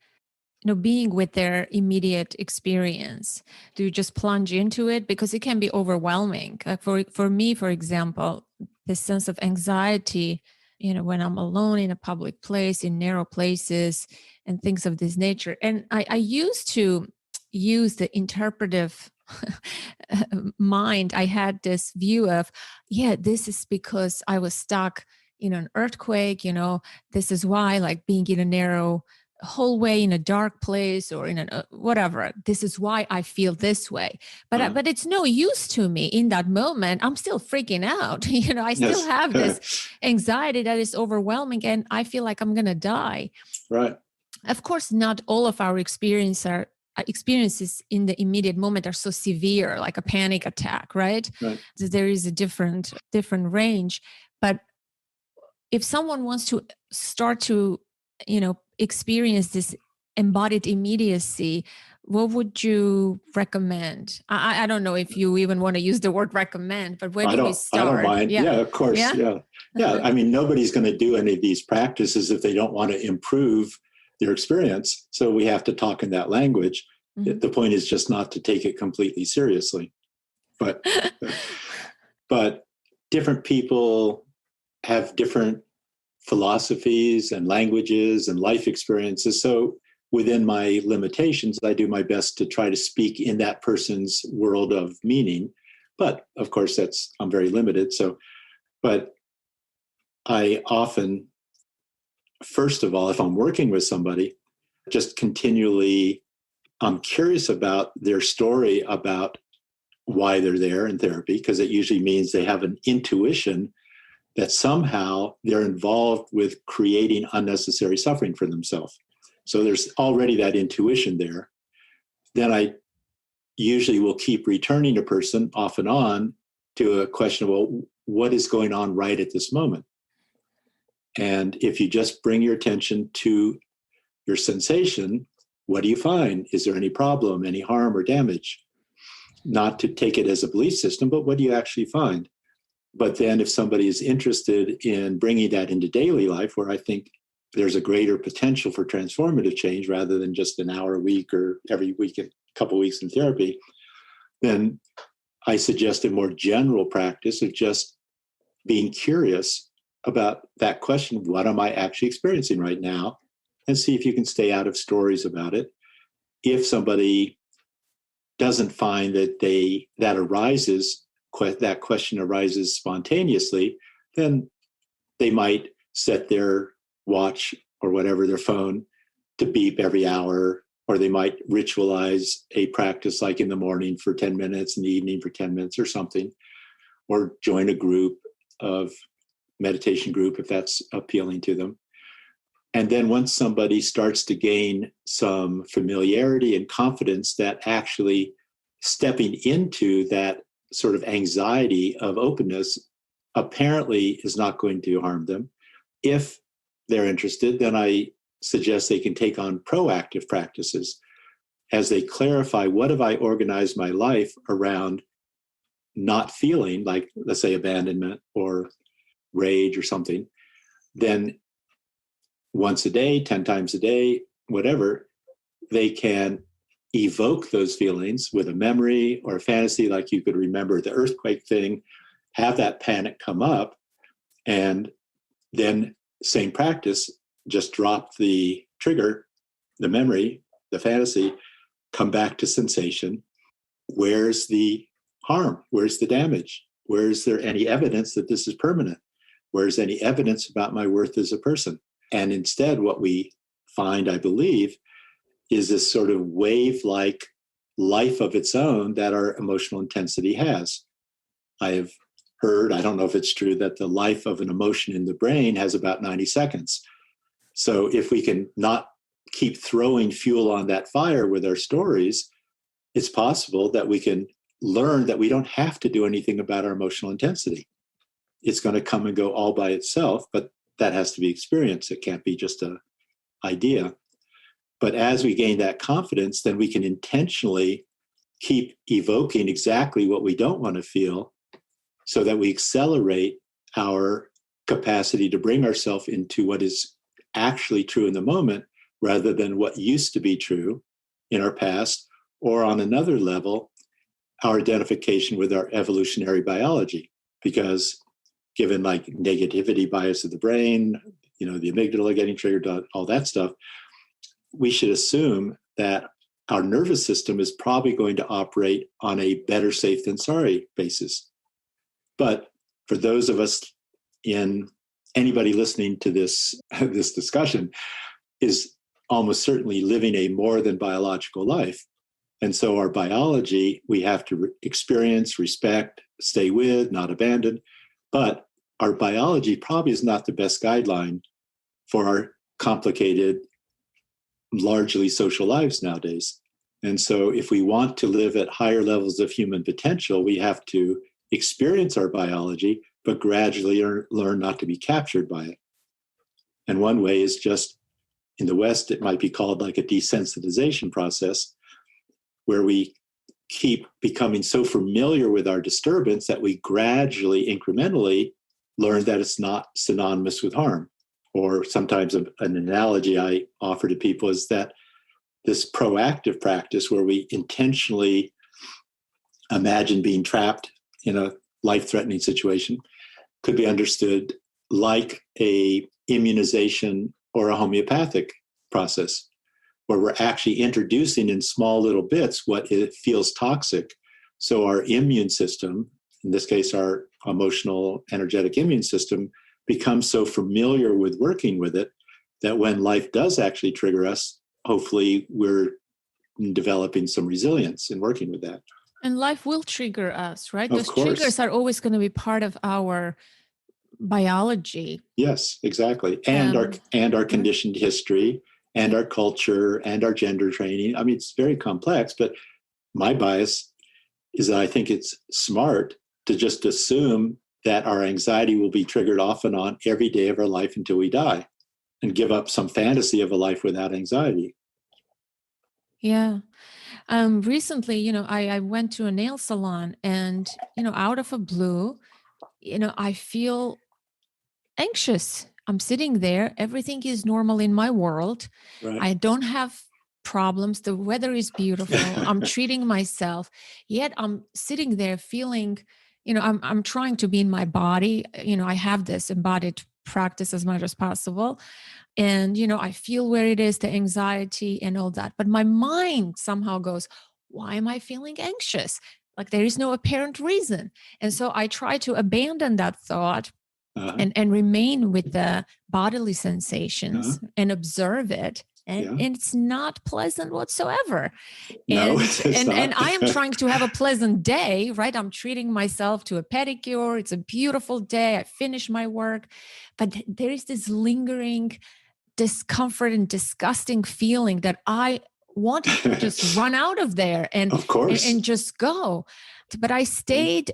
being with their immediate experience? Do you just plunge into it? Because it can be overwhelming. For me, for example, the sense of anxiety, when I'm alone in a public place, in narrow places, and things of this nature. And I used to use the interpretive mind. I had this view of, this is because I was stuck in an earthquake, this is why, like being in a narrow hallway in a dark place or in a whatever, this is why I feel this way. But it's no use to me in that moment. I'm still freaking out. I still have this anxiety that is overwhelming and I feel like I'm going to die. Right. Of course, not all of our experiences in the immediate moment are so severe, like a panic attack, right? There is a different range. But if someone wants to start to, experience this embodied immediacy, what would you recommend? I don't know if you even want to use the word recommend, but where do we start? I don't mind. Yeah, of course. Yeah. I mean, nobody's going to do any of these practices if they don't want to improve their experience. So we have to talk in that language. Mm-hmm. The point is just not to take it completely seriously. But different people have different philosophies and languages and life experiences. So within my limitations, I do my best to try to speak in that person's world of meaning. But of course, I'm very limited. But I often, first of all, if I'm working with somebody, just continually, I'm curious about their story about why they're there in therapy, because it usually means they have an intuition that somehow they're involved with creating unnecessary suffering for themselves. So there's already that intuition there. Then I usually will keep returning a person off and on to a question of, well, what is going on right at this moment? And if you just bring your attention to your sensation, what do you find? Is there any problem, any harm or damage? Not to take it as a belief system, but what do you actually find? But then if somebody is interested in bringing that into daily life, where I think there's a greater potential for transformative change rather than just an hour a week or every week, a couple of weeks in therapy, then I suggest a more general practice of just being curious about that question, what am I actually experiencing right now? And see if you can stay out of stories about it. If somebody doesn't find that that question arises spontaneously, then they might set their watch or whatever, their phone, to beep every hour, or they might ritualize a practice like in the morning for 10 minutes, in the evening for 10 minutes or something, or join a group of meditation group if that's appealing to them. And then once somebody starts to gain some familiarity and confidence, that actually stepping into that sort of anxiety of openness apparently is not going to harm them. If they're interested, then I suggest they can take on proactive practices as they clarify, what have I organized my life around not feeling, like, let's say, abandonment or rage or something. Then once a day, 10 times a day, whatever, they can evoke those feelings with a memory or a fantasy, like you could remember the earthquake thing, have that panic come up, and then same practice, just drop the trigger, the memory, the fantasy, come back to sensation. Where's the harm? Where's the damage? Where's there any evidence that this is permanent? Where's any evidence about my worth as a person? And instead, what we find, I believe, is this sort of wave-like life of its own that our emotional intensity has. I have heard, I don't know if it's true, that the life of an emotion in the brain has about 90 seconds. So if we can not keep throwing fuel on that fire with our stories, it's possible that we can learn that we don't have to do anything about our emotional intensity. It's going to come and go all by itself, but that has to be experienced. It can't be just an idea. But as we gain that confidence, then we can intentionally keep evoking exactly what we don't want to feel, so that we accelerate our capacity to bring ourselves into what is actually true in the moment, rather than what used to be true in our past, or on another level, our identification with our evolutionary biology. Because given like negativity bias of the brain, the amygdala getting triggered, all that stuff, we should assume that our nervous system is probably going to operate on a better safe than sorry basis. But for those of us, anybody listening to this discussion is almost certainly living a more than biological life. And so our biology, we have to experience, respect, stay with, not abandon. But our biology probably is not the best guideline for our complicated, largely social lives nowadays. And so if we want to live at higher levels of human potential, we have to experience our biology, but gradually learn not to be captured by it. And one way is just, in the West, it might be called like a desensitization process, where we keep becoming so familiar with our disturbance that we gradually, incrementally learn that it's not synonymous with harm. Or sometimes an analogy I offer to people is that this proactive practice, where we intentionally imagine being trapped in a life-threatening situation, could be understood like a immunization or a homeopathic process, where we're actually introducing in small little bits what it feels toxic. So our immune system, in this case, our emotional, energetic immune system, becomes so familiar with working with it that when life does actually trigger us, hopefully we're developing some resilience in working with that. And life will trigger us, right? Of Those course. triggers are always going to be part of our biology. Yes, exactly. And our conditioned history, and our culture, and our gender training. I mean, it's very complex, but my bias is that I think it's smart to just assume that our anxiety will be triggered off and on every day of our life until we die, and give up some fantasy of a life without anxiety. Yeah. Recently, I went to a nail salon, and, out of a blue, I feel anxious. I'm sitting there. Everything is normal in my world. Right. I don't have problems. The weather is beautiful. I'm treating myself. Yet I'm sitting there feeling, I'm trying to be in my body. I have this embodied practice as much as possible. And, I feel where it is, the anxiety and all that. But my mind somehow goes, why am I feeling anxious? Like there is no apparent reason. And so I try to abandon that thought and remain with the bodily sensations and observe it. And it's not pleasant whatsoever. No, and I am trying to have a pleasant day, right? I'm treating myself to a pedicure. It's a beautiful day. I finish my work. But there is this lingering discomfort and disgusting feeling that I wanted to just run out of there and, of course. and just go. But I stayed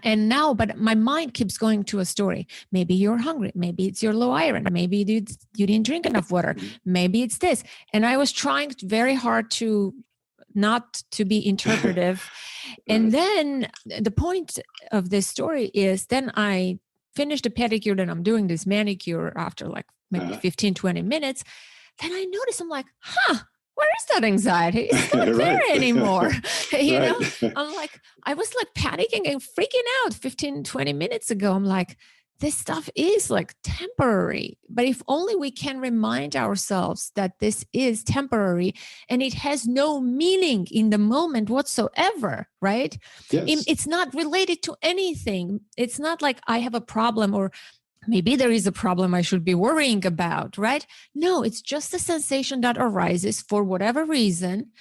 now, but my mind keeps going to a story. Maybe you're hungry. Maybe it's your low iron. Maybe you didn't drink enough water. Maybe it's this. And I was trying very hard to not to be interpretive. And then the point of this story is then I finished the pedicure and I'm doing this manicure after like maybe 15, 20 minutes. Then I notice I'm like, where is that anxiety? It's not there anymore. I'm like, I was like panicking and freaking out 15, 20 minutes ago. I'm like, this stuff is like temporary. But if only we can remind ourselves that this is temporary and it has no meaning in the moment whatsoever, right? Yes. It's not related to anything. It's not like I have a problem or maybe there is a problem I should be worrying about, right? No, it's just a sensation that arises for whatever reason.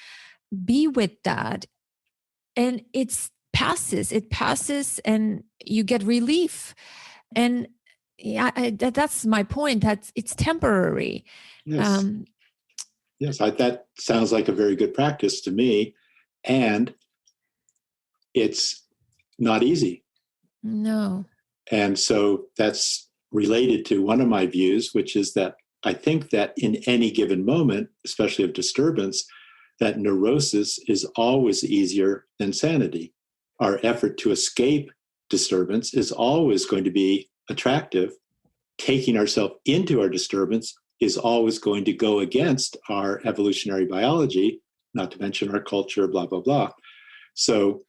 Be with that. And it passes and you get relief. And that's my point, that it's temporary. Yes. That sounds like a very good practice to me. And it's not easy. No. And so that's related to one of my views, which is that I think that in any given moment, especially of disturbance, that neurosis is always easier than sanity. Our effort to escape disturbance is always going to be attractive. Taking ourselves into our disturbance is always going to go against our evolutionary biology, not to mention our culture, blah, blah, blah. So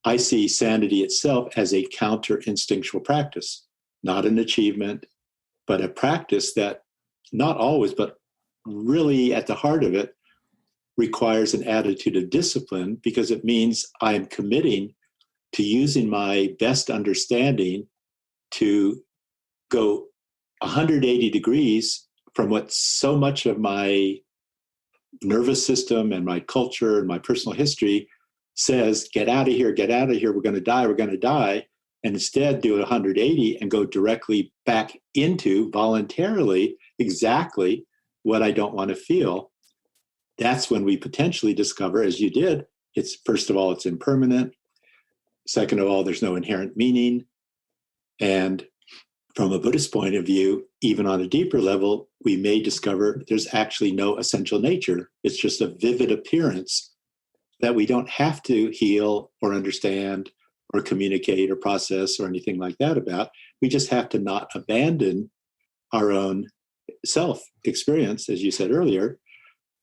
I see sanity itself as a counter-instinctual practice, not an achievement, but a practice that not always, but really at the heart of it, requires an attitude of discipline because it means I am committing to using my best understanding to go 180 degrees from what so much of my nervous system and my culture and my personal history says, get out of here, we're going to die, and instead do 180 and go directly back into voluntarily exactly what I don't want to feel. That's when we potentially discover, as you did, it's first of all, it's impermanent. Second of all, there's no inherent meaning. And from a Buddhist point of view, even on a deeper level, we may discover there's actually no essential nature. It's just a vivid appearance that we don't have to heal or understand or communicate or process or anything like that about. We just have to not abandon our own self experience, as you said earlier,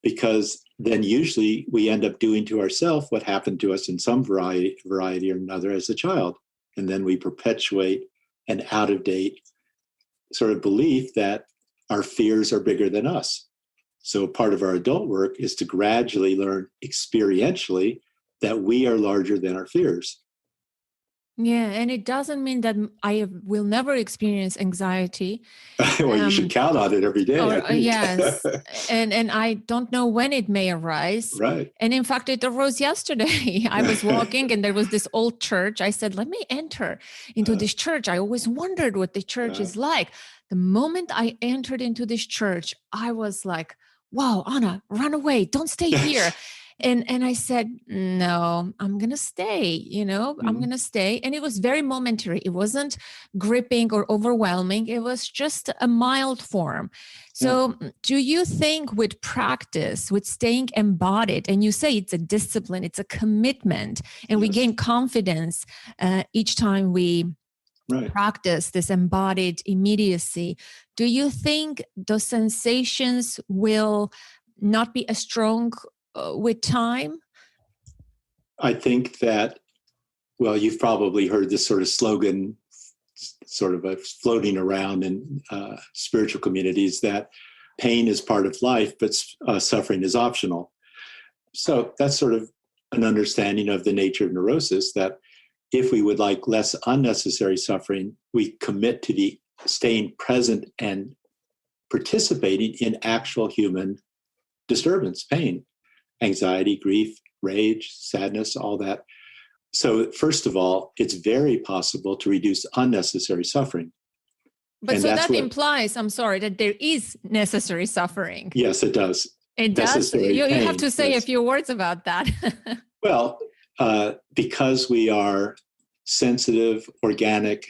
because then usually we end up doing to ourselves what happened to us in some variety or another as a child. And then we perpetuate an out-of-date sort of belief that our fears are bigger than us. So part of our adult work is to gradually learn experientially that we are larger than our fears. Yeah, and it doesn't mean that I will never experience anxiety. Well, you should count on it every day. Yes, and I don't know when it may arise. Right. And in fact, it arose yesterday. I was walking and there was this old church. I said, let me enter into this church. I always wondered what the church is like. The moment I entered into this church, I was like, wow, Anna, run away. Don't stay here. And I said, no, I'm going to stay, I'm going to stay. And it was very momentary. It wasn't gripping or overwhelming. It was just a mild form. So do you think with practice, with staying embodied, and you say it's a discipline, it's a commitment, and we gain confidence each time we practice this embodied immediacy, do you think the sensations will not be as strong with time? I think that, well, you've probably heard this sort of slogan, sort of floating around in spiritual communities, that pain is part of life, but suffering is optional. So that's sort of an understanding of the nature of neurosis, that if we would like less unnecessary suffering, we commit to the staying present and participating in actual human disturbance, pain, anxiety, grief, rage, sadness, all that. So first of all, it's very possible to reduce unnecessary suffering. But and so that implies, I'm sorry, that there is necessary suffering. Yes, it does. It does. You have to say yes. a few words about that. Well, because we are sensitive, organic,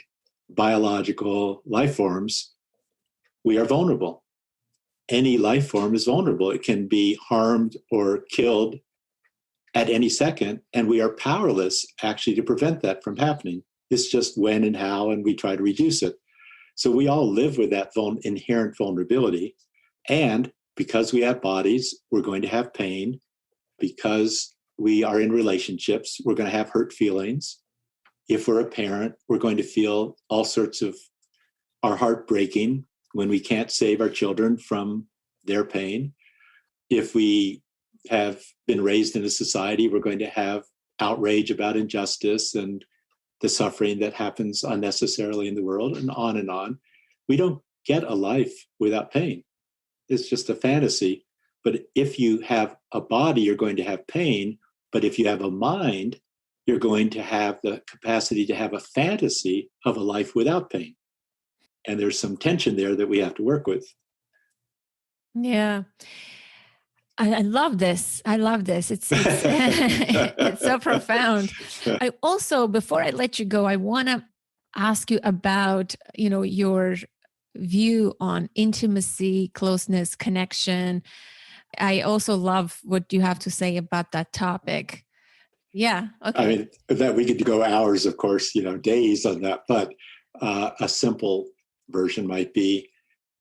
biological life forms, we are vulnerable. Any life form is vulnerable. It can be harmed or killed at any second, and we are powerless actually to prevent that from happening. It's just when and how, and we try to reduce it. So we all live with that inherent vulnerability. And because we have bodies, we're going to have pain. Because we are in relationships, we're going to have hurt feelings. If we're a parent, we're going to feel all sorts of our heart breaking when we can't save our children from their pain. If we have been raised in a society, we're going to have outrage about injustice and the suffering that happens unnecessarily in the world, and on and on. We don't get a life without pain. It's just a fantasy. But if you have a body, you're going to have pain. But if you have a mind, you're going to have the capacity to have a fantasy of a life without pain. And there's some tension there that we have to work with. Yeah. I love this. I love this. It's it's so profound. I also, before I let you go, I want to ask you about, your view on intimacy, closeness, connection. I also love what you have to say about that topic. Yeah. Okay. I mean, that we could go hours, of course, days on that, but a simple version might be,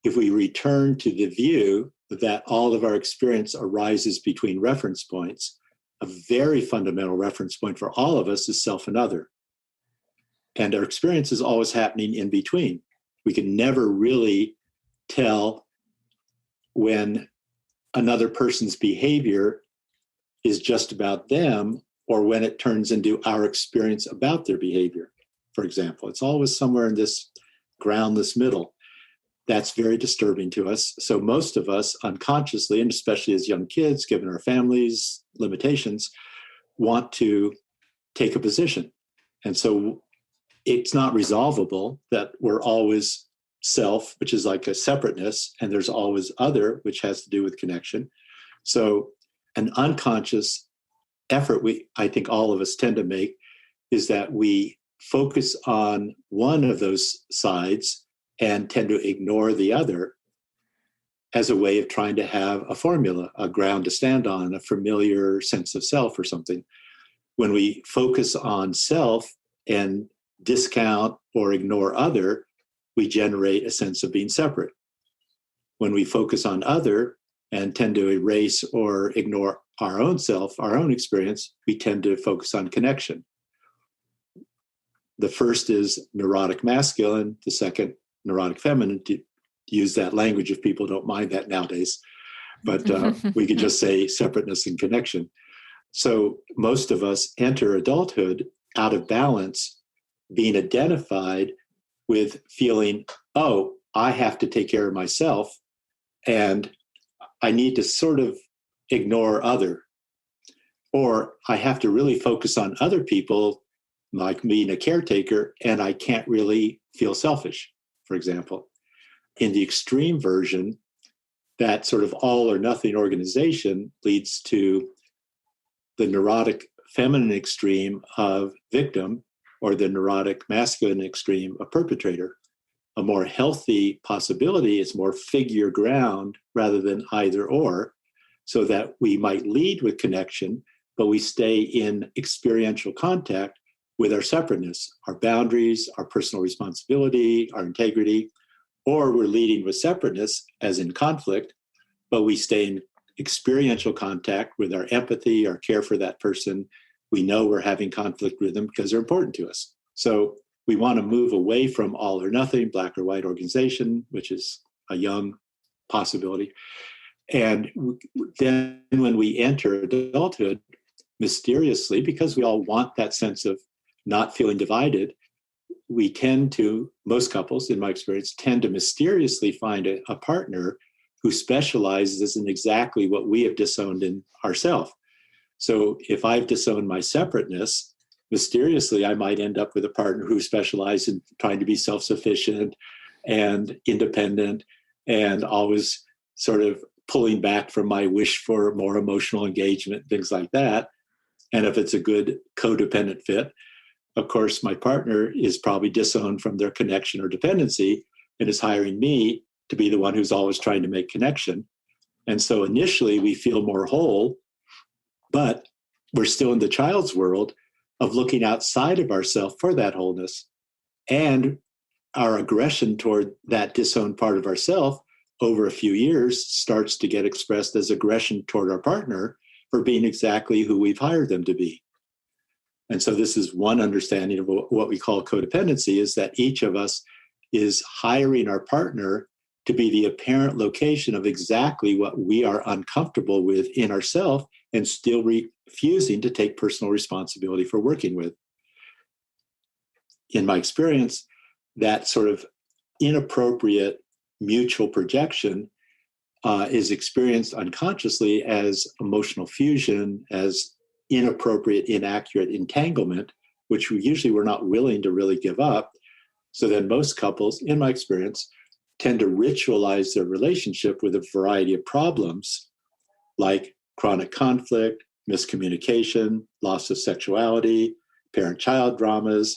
if we return to the view that all of our experience arises between reference points, a very fundamental reference point for all of us is self and other. And our experience is always happening in between. We can never really tell when another person's behavior is just about them or when it turns into our experience about their behavior, for example. It's always somewhere in this groundless middle. That's very disturbing to us. So most of us unconsciously, and especially as young kids, given our families' limitations, want to take a position. And so it's not resolvable that we're always self, which is like a separateness, and there's always other, which has to do with connection. So an unconscious effort I think all of us tend to make is that we focus on one of those sides and tend to ignore the other as a way of trying to have a formula, a ground to stand on, a familiar sense of self or something. When we focus on self and discount or ignore other, we generate a sense of being separate. When we focus on other and tend to erase or ignore our own self, our own experience, we tend to focus on connection. The first is neurotic masculine, the second neurotic feminine, to use that language if people don't mind that nowadays. But we could just say separateness and connection. So most of us enter adulthood out of balance, being identified with feeling, oh, I have to take care of myself and I need to sort of ignore other. Or I have to really focus on other people, like being a caretaker, and I can't really feel selfish, for example. In the extreme version, that sort of all or nothing organization leads to the neurotic feminine extreme of victim, or the neurotic masculine extreme of perpetrator. A more healthy possibility is more figure ground rather than either or, so that we might lead with connection, but we stay in experiential contact with our separateness, our boundaries, our personal responsibility, our integrity, or we're leading with separateness as in conflict, but we stay in experiential contact with our empathy, our care for that person. We know we're having conflict with them because they're important to us. So we want to move away from all or nothing, black or white organization, which is a young possibility. And then when we enter adulthood, mysteriously, because we all want that sense of not feeling divided, we tend to, most couples, in my experience, tend to mysteriously find a partner who specializes in exactly what we have disowned in ourselves. So if I've disowned my separateness, mysteriously, I might end up with a partner who specializes in trying to be self-sufficient and independent and always sort of pulling back from my wish for more emotional engagement, things like that. And if it's a good codependent fit, of course, my partner is probably disowned from their connection or dependency and is hiring me to be the one who's always trying to make connection. And so initially we feel more whole, but we're still in the child's world of looking outside of ourselves for that wholeness. And our aggression toward that disowned part of ourselves over a few years starts to get expressed as aggression toward our partner for being exactly who we've hired them to be. And so this is one understanding of what we call codependency, is that each of us is hiring our partner to be the apparent location of exactly what we are uncomfortable with in ourselves and still refusing to take personal responsibility for working with. In my experience, that sort of inappropriate mutual projection is experienced unconsciously as emotional fusion, as inappropriate, inaccurate entanglement, which we're not willing to really give up. So then most couples, in my experience, tend to ritualize their relationship with a variety of problems like chronic conflict, miscommunication, loss of sexuality, parent-child dramas,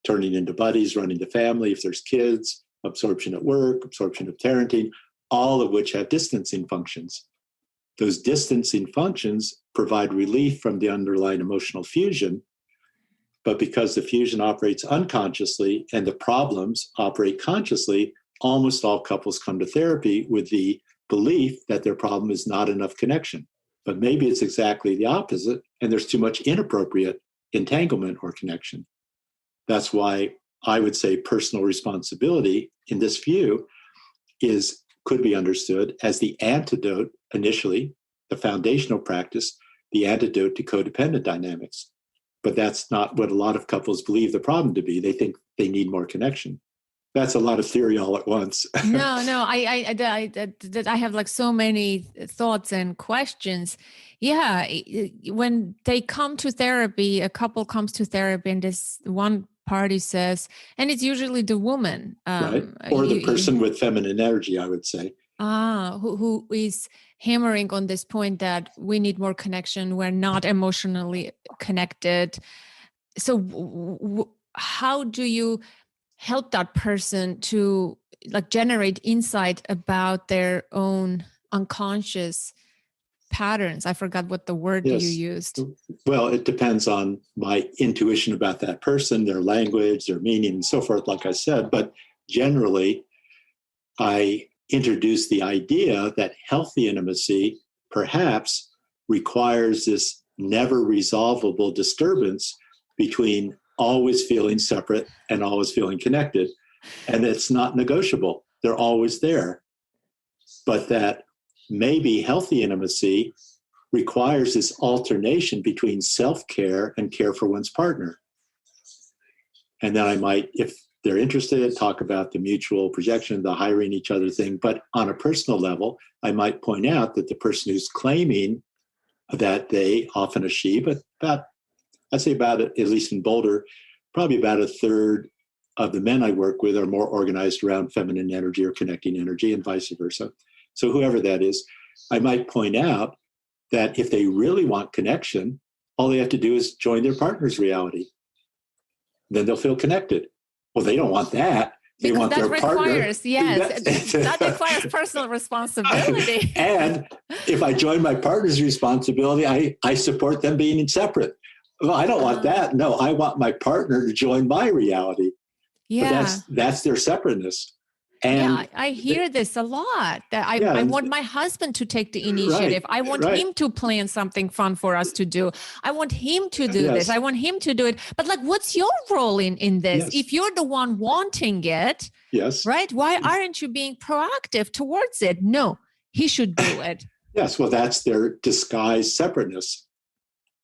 turning into buddies, running the family if there's kids, absorption at work, absorption of parenting, all of which have distancing functions. Those distancing functions provide relief from the underlying emotional fusion, but because the fusion operates unconsciously and the problems operate consciously, almost all couples come to therapy with the belief that their problem is not enough connection. But maybe it's exactly the opposite, and there's too much inappropriate entanglement or connection. That's why I would say personal responsibility in this view could be understood as the antidote, initially, the foundational practice, the antidote to codependent dynamics. But that's not what a lot of couples believe the problem to be. They think they need more connection. That's a lot of theory all at once. No, I have like so many thoughts and questions. Yeah, when they come to therapy, a couple comes to therapy and this one party says, and it's usually the woman. Right. Or the person with feminine energy, I would say. Who is hammering on this point that we need more connection. We're not emotionally connected. So how do you help that person to like generate insight about their own unconscious patterns? I forgot what the word you used. Well, it depends on my intuition about that person, their language, their meaning, and so forth, like I said. But generally, I introduce the idea that healthy intimacy perhaps requires this never resolvable disturbance between always feeling separate and always feeling connected. And it's not negotiable. They're always there. But that maybe healthy intimacy requires this alternation between self-care and care for one's partner. And then I might, if they're interested, talk about the mutual projection, the hiring each other thing. But on a personal level, I might point out that the person who's claiming that they, often a she, but I'd say about, at least in Boulder, probably about a third of the men I work with are more organized around feminine energy or connecting energy and vice versa. So whoever that is, I might point out that if they really want connection, all they have to do is join their partner's reality. Then they'll feel connected. Well, they don't want that. They because want that their requires, partner. yes, that requires personal responsibility. And if I join my partner's responsibility, I support them being separate. Well, I don't want that. No, I want my partner to join my reality. Yeah. But that's their separateness. And I hear this a lot. That I want my husband to take the initiative. I want him to plan something fun for us to do. I want him to do this. I want him to do it. But like, what's your role in this? Yes. If you're the one wanting it, right? Why aren't you being proactive towards it? No, he should do it. Yes. Well, that's their disguised separateness,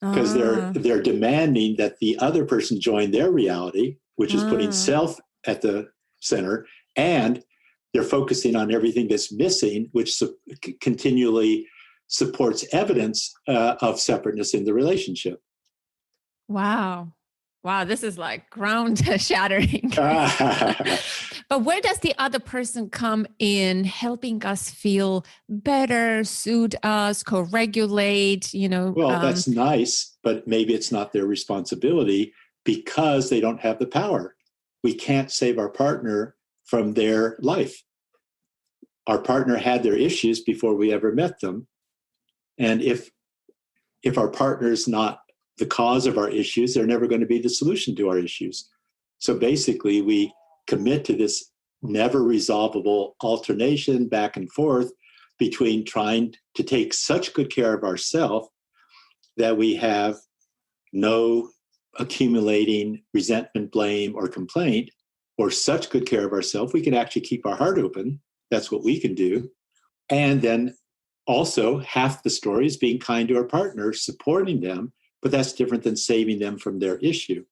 because they're demanding that the other person join their reality, which is putting self at the center, and they're focusing on everything that's missing, which continually supports evidence of separateness in the relationship. Wow, this is like ground shattering. But where does the other person come in, helping us feel better, soothe us, co-regulate, Well, that's nice, but maybe it's not their responsibility because they don't have the power. We can't save our partner from their life. Our partner had their issues before we ever met them. And if our partner is not the cause of our issues, they're never going to be the solution to our issues. So basically, we commit to this never resolvable alternation back and forth between trying to take such good care of ourselves that we have no accumulating resentment, blame, or complaint, or such good care of ourselves we can actually keep our heart open. That's what we can do. And then also half the story is being kind to our partner, supporting them, but that's different than saving them from their issue.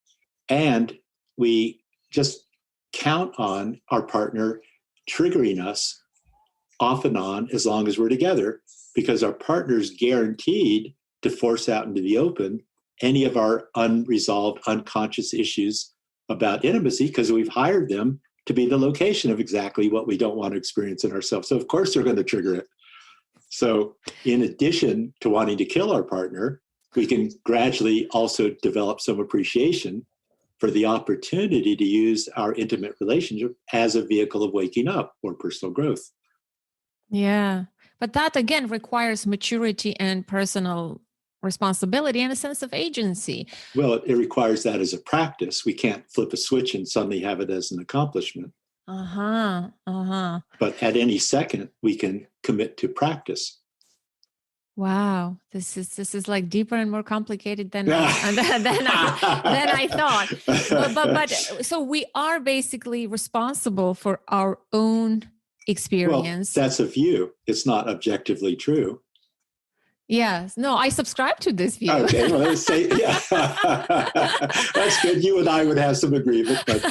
And we just count on our partner triggering us off and on as long as we're together, because our partner's guaranteed to force out into the open any of our unresolved, unconscious issues about intimacy, because we've hired them to be the location of exactly what we don't want to experience in ourselves. So of course they're going to trigger it. So in addition to wanting to kill our partner, we can gradually also develop some appreciation for the opportunity to use our intimate relationship as a vehicle of waking up or personal growth. Yeah. But that again requires maturity and personal responsibility and a sense of agency. Well, it requires that as a practice. We can't flip a switch and suddenly have it as an accomplishment. But at any second, we can commit to practice. Wow, this is like deeper and more complicated than I thought. But so we are basically responsible for our own experience. Well, that's a view. It's not objectively true. Yes. No, I subscribe to this view. Okay. Well, let's say, yeah. That's good. You and I would have some agreement. But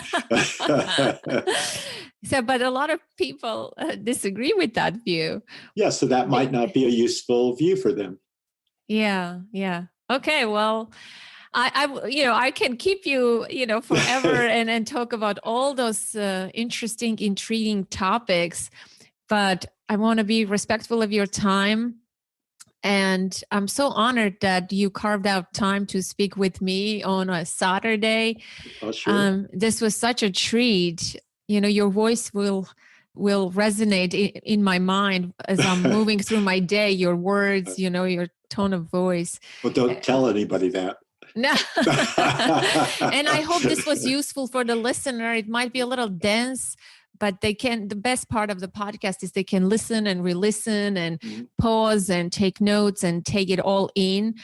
a lot of people disagree with that view. Yeah. So that might not be a useful view for them. Yeah. Yeah. Okay. Well, I can keep you, forever and talk about all those interesting, intriguing topics, but I want to be respectful of your time. And I'm so honored that you carved out time to speak with me on a Saturday. Oh, sure. This was such a treat. Your voice will resonate in my mind as I'm moving through my day. Your words, your tone of voice. Well, don't tell anybody that. No. And I hope this was useful for the listener. It might be a little dense, but the best part of the podcast is they can listen and re-listen and pause and take notes and take it all in.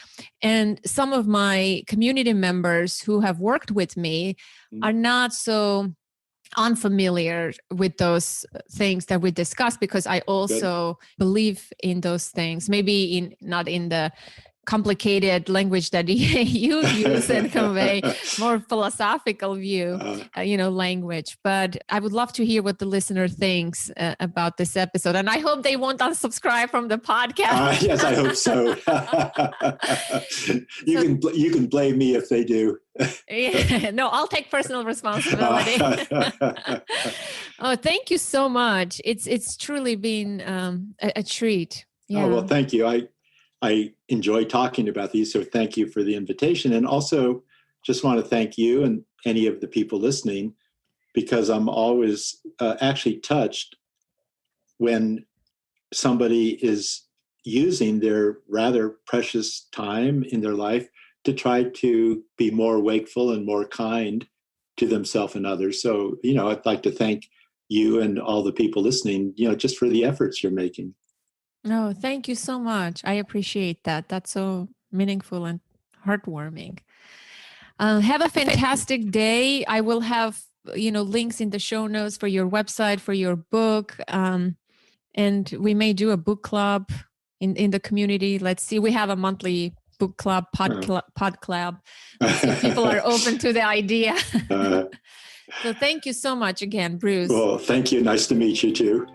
And some of my community members who have worked with me are not so unfamiliar with those things that we discussed, because I also believe in those things, maybe not in the complicated language that you use and convey, more philosophical view, language. But I would love to hear what the listener thinks about this episode. And I hope they won't unsubscribe from the podcast. Yes, I hope so. You can blame me if they do. Yeah, no, I'll take personal responsibility. Oh, thank you so much. It's truly been a treat. Yeah. Oh, well, thank you. I enjoy talking about these, so thank you for the invitation. And also just want to thank you and any of the people listening, because I'm always actually touched when somebody is using their rather precious time in their life to try to be more wakeful and more kind to themselves and others. So, I'd like to thank you and all the people listening, just for the efforts you're making. No, thank you so much. I appreciate that. That's so meaningful and heartwarming. Have a fantastic day. I will have, links in the show notes for your website, for your book. And we may do a book club in the community. Let's see. We have a monthly book club, pod club. Let's see if people are open to the idea. So thank you so much again, Bruce. Well, thank you. Nice to meet you too.